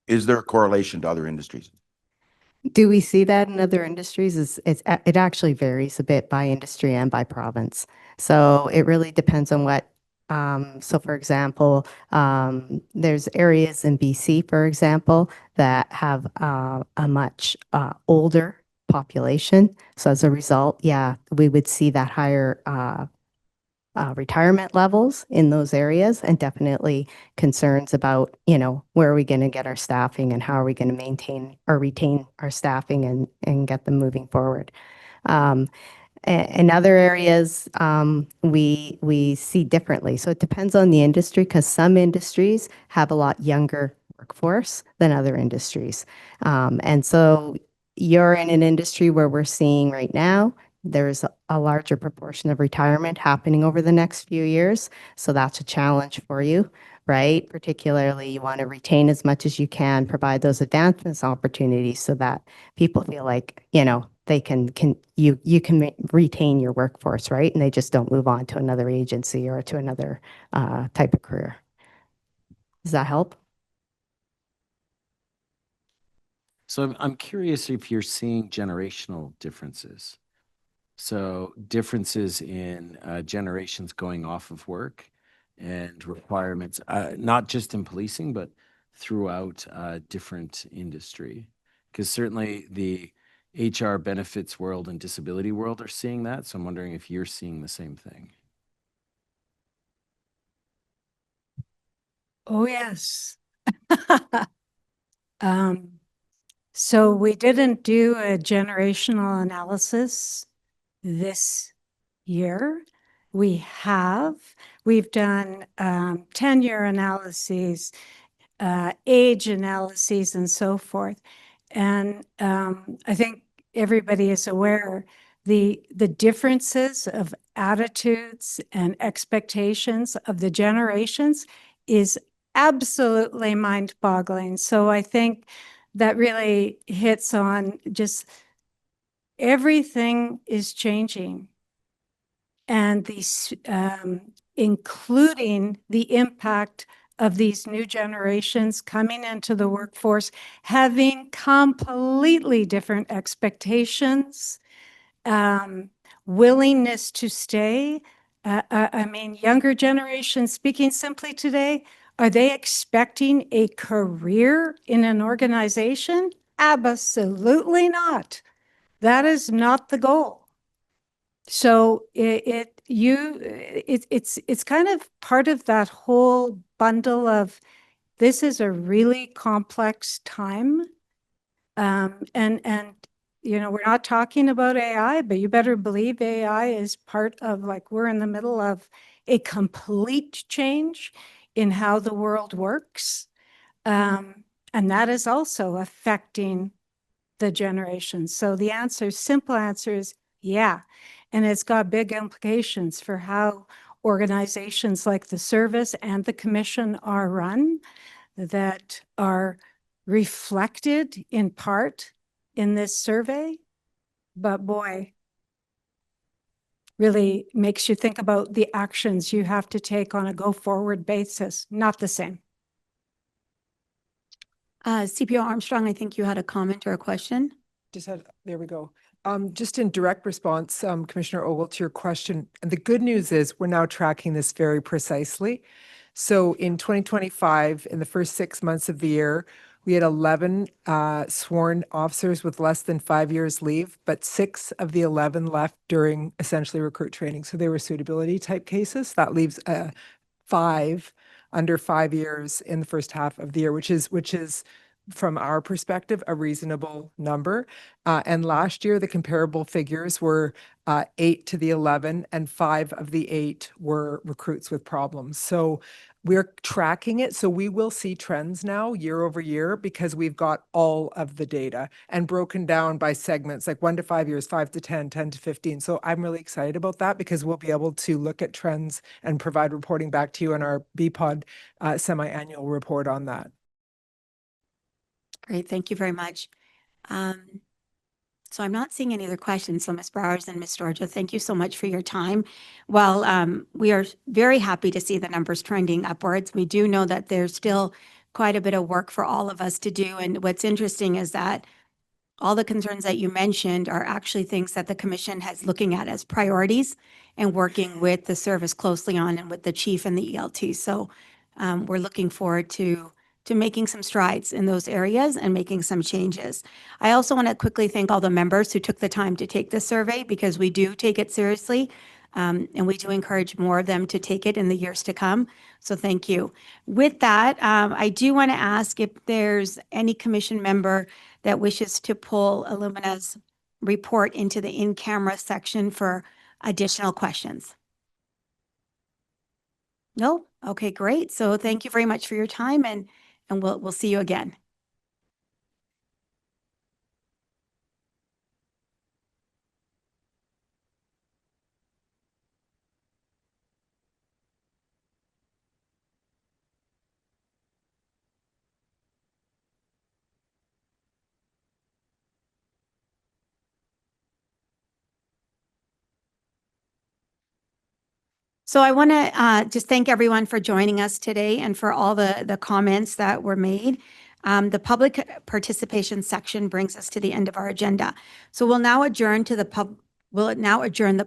Is there a correlation to other industries? Do we see that in other industries? It actually varies a bit by industry and by province. So it really depends on what, so for example, there's areas in BC, for example, that have a much older population. So as a result, yeah, we would see that higher retirement levels in those areas, and definitely concerns about, where are we going to get our staffing and how are we going to maintain or retain our staffing and get them moving forward. In other areas, we see differently. So it depends on the industry, because some industries have a lot younger workforce than other industries. And so you're in an industry where we're seeing right now, there's a larger proportion of retirement happening over the next few years. So that's a challenge for you, right? Particularly, you want to retain as much as you can, provide those advancements opportunities so that people feel like, they you can retain your workforce, right? And they just don't move on to another agency or to another type of career. Does that help? So I'm curious if you're seeing generational differences. So differences in generations going off of work and requirements, not just in policing, but throughout different industry. Because certainly the HR benefits world and disability world are seeing that. So I'm wondering if you're seeing the same thing. Oh, yes. So we didn't do a generational analysis this year. We've done 10-year analyses, age analyses, and so forth. And I think everybody is aware the differences of attitudes and expectations of the generations is absolutely mind-boggling. So I think that really hits on just everything is changing. And these, including the impact of these new generations coming into the workforce, having completely different expectations, willingness to stay. I mean, younger generations, speaking simply today, are they expecting a career in an organization? Absolutely not. That is not the goal. So it's kind of part of that whole bundle of, this is a really complex time. And we're not talking about AI, but you better believe AI is part of, like, we're in the middle of a complete change in how the world works. And that is also affecting the generations. So the simple answer is yeah. And it's got big implications for how organizations like the service and the commission are run, that are reflected in part in this survey. But boy, really makes you think about the actions you have to take on a go-forward basis. Not the same. CPO Armstrong, I think you had a comment or a question. There we go. Just in direct response, Commissioner Ogle, to your question, and the good news is we're now tracking this very precisely. So in 2025, in the first 6 months of the year, we had 11 sworn officers with less than 5 years leave, but 6 of the 11 left during essentially recruit training. So they were suitability type cases. That leaves 5 under 5 years in the first half of the year, which is from our perspective, a reasonable number. And last year, the comparable figures were 8 to the 11, and 5 of the 8 were recruits with problems. So we're tracking it. So we will see trends now year over year because we've got all of the data and broken down by segments, like 1 to 5 years, 5 to 10, 10 to 15. So I'm really excited about that because we'll be able to look at trends and provide reporting back to you in our BPOD semi-annual report on that. Great, thank you very much. So I'm not seeing any other questions. So Ms. Browers and Ms. Georgia, thank you so much for your time. Well, we are very happy to see the numbers trending upwards. We do know that there's still quite a bit of work for all of us to do. And what's interesting is that all the concerns that you mentioned are actually things that the commission has looking at as priorities and working with the service closely on and with the chief and the ELT. So we're looking forward to making some strides in those areas and making some changes. I also want to quickly thank all the members who took the time to take this survey because we do take it seriously. And we do encourage more of them to take it in the years to come. So thank you. With that, I do want to ask if there's any commission member that wishes to pull Illumina's report into the in-camera section for additional questions. No? Okay, great. So thank you very much for your time and we'll see you again. So I want to just thank everyone for joining us today and for all the comments that were made. The public participation section brings us to the end of our agenda. So we'll now adjourn the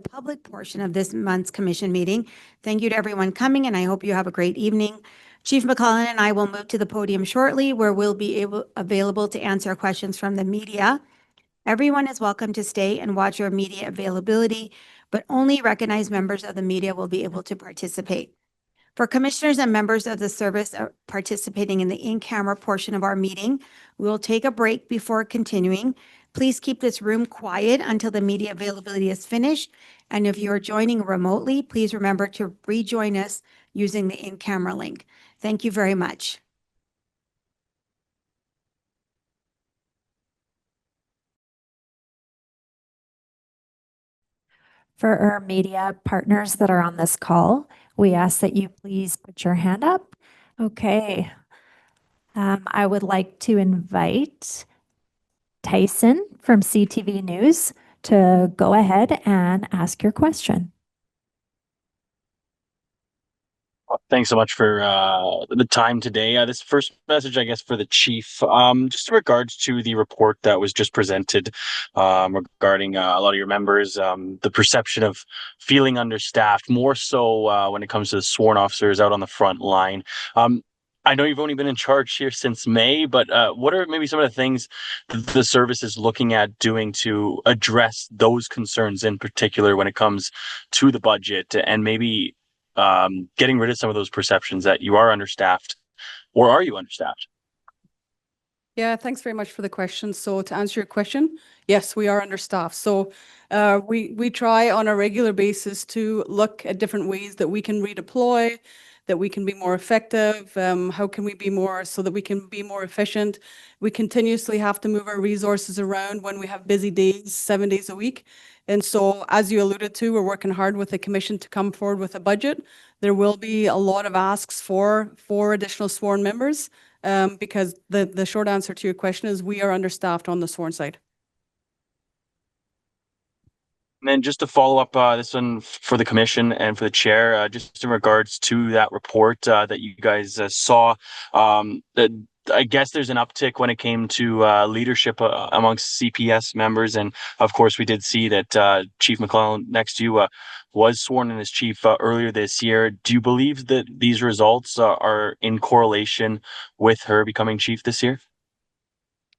public portion of this month's commission meeting. Thank you to everyone coming, and I hope you have a great evening. Chief McClellan and I will move to the podium shortly, where we'll be available to answer questions from the media. Everyone is welcome to stay and watch our media availability, but only recognized members of the media will be able to participate. For commissioners and members of the service participating in the in-camera portion of our meeting, we will take a break before continuing. Please keep this room quiet until the media availability is finished. And if you are joining remotely, please remember to rejoin us using the in-camera link. Thank you very much. For our media partners that are on this call, we ask that you please put your hand up. Okay. I would like to invite Tyson from CTV News to go ahead and ask your question. Thanks so much for the time today. This first message, I guess, for the chief, just in regards to the report that was just presented regarding a lot of your members, the perception of feeling understaffed, more so when it comes to the sworn officers out on the front line. I know you've only been in charge here since May, but what are maybe some of the things that the service is looking at doing to address those concerns in particular when it comes to the budget and maybe getting rid of some of those perceptions that you are understaffed, or are you understaffed? Yeah, thanks very much for the question. So to answer your question, yes, we are understaffed. So we try on a regular basis to look at different ways that we can redeploy, that we can be more effective. How can we be more so that we can be more efficient? We continuously have to move our resources around when we have busy days, 7 days a week. And so, as you alluded to, we're working hard with the commission to come forward with a budget. There will be a lot of asks for additional sworn members because the short answer to your question is we are understaffed on the sworn side. And then just to follow up this one for the commission and for the chair, just in regards to that report that you guys saw, I guess there's an uptick when it came to leadership amongst CPS members, and of course, we did see that Chief McClellan, next to you, was sworn in as chief earlier this year. Do you believe that these results are in correlation with her becoming chief this year?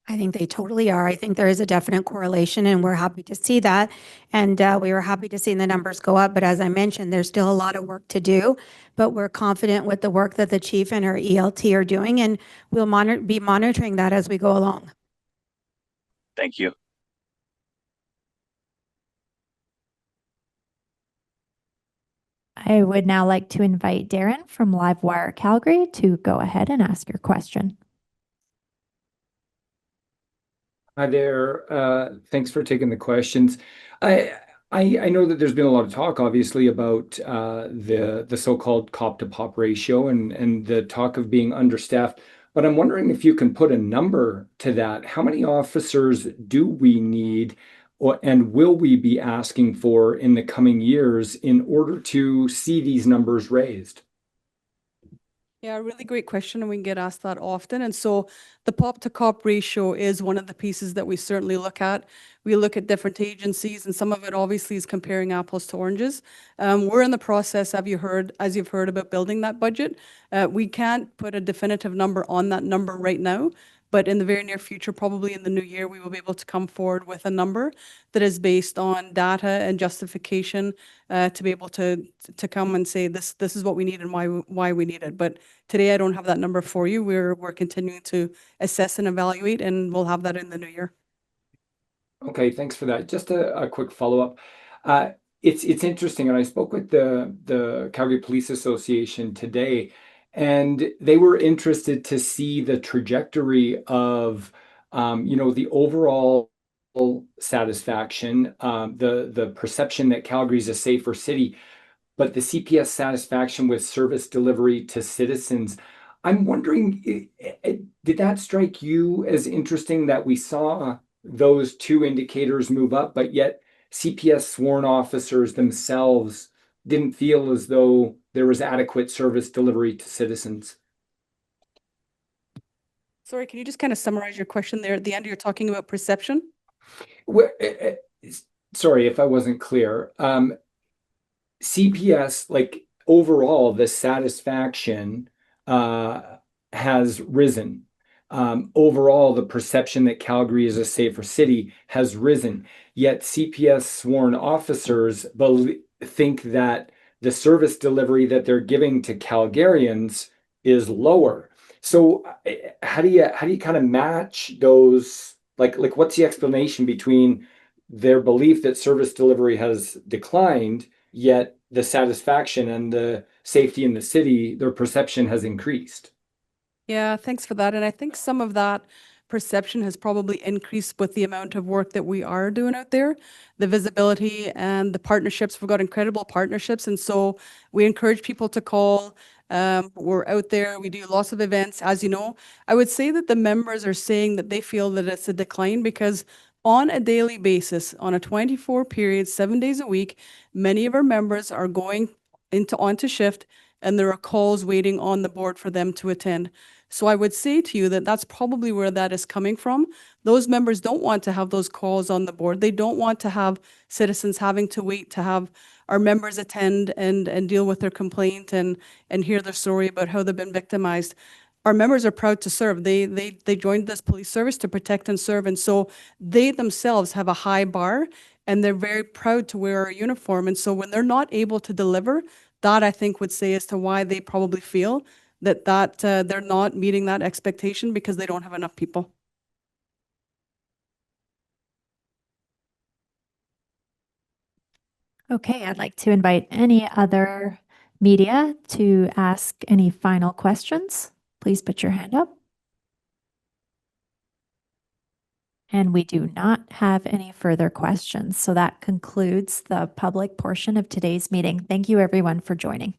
I think they totally are. I think there is a definite correlation, and we're happy to see that. And we were happy to see the numbers go up. But as I mentioned, there's still a lot of work to do. But we're confident with the work that the chief and her ELT are doing, and we'll be monitoring that as we go along. Thank you. I would now like to invite Darren from Livewire Calgary to go ahead and ask your question. Hi there. Thanks for taking the questions. I know that there's been a lot of talk, obviously, about the so-called cop to pop ratio and the talk of being understaffed. But I'm wondering if you can put a number to that. How many officers do we need, and will we be asking for in the coming years in order to see these numbers raised? Yeah, really great question, and we get asked that often. And so the pop to cop ratio is one of the pieces that we certainly look at. We look at different agencies, and some of it obviously is comparing apples to oranges. We're in the process, as you've heard about building that budget. We can't put a definitive number on that number right now, but in the very near future, probably in the new year, we will be able to come forward with a number that is based on data and justification to be able to come and say this is what we need and why we need it. But today I don't have that number for you. We're continuing to assess and evaluate, and we'll have that in the new year. Okay, thanks for that. Just a quick follow-up. It's interesting, and I spoke with the Calgary Police Association today, and they were interested to see the trajectory of the overall satisfaction, the perception that Calgary is a safer city, but the CPS satisfaction with service delivery to citizens. I'm wondering, did that strike you as interesting that we saw those two indicators move up, but yet CPS sworn officers themselves didn't feel as though there was adequate service delivery to citizens? Sorry, can you just kind of summarize your question there at the end? You're talking about perception? Well, sorry if I wasn't clear. CPS, like overall, the satisfaction has risen. Overall, the perception that Calgary is a safer city has risen. Yet CPS sworn officers think that the service delivery that they're giving to Calgarians is lower. So how do you kind of match those? Like what's the explanation between their belief that service delivery has declined, yet the satisfaction and the safety in the city, their perception has increased? Yeah, thanks for that. And I think some of that perception has probably increased with the amount of work that we are doing out there, the visibility and the partnerships. We've got incredible partnerships. And so we encourage people to call. We're out there. We do lots of events, as you know. I would say that the members are saying that they feel that it's a decline because on a daily basis, on a 24 period, 7 days a week, many of our members are going onto shift, and there are calls waiting on the board for them to attend. So I would say to you that that's probably where that is coming from. Those members don't want to have those calls on the board. They don't want to have citizens having to wait to have our members attend and deal with their complaint and hear their story about how they've been victimized. Our members are proud to serve. They joined this police service to protect and serve. And so they themselves have a high bar, and they're very proud to wear our uniform. And so when they're not able to deliver, that I think would say as to why they probably feel that they're not meeting that expectation because they don't have enough people. Okay, I'd like to invite any other media to ask any final questions. Please put your hand up. And we do not have any further questions. So that concludes the public portion of today's meeting. Thank you everyone for joining.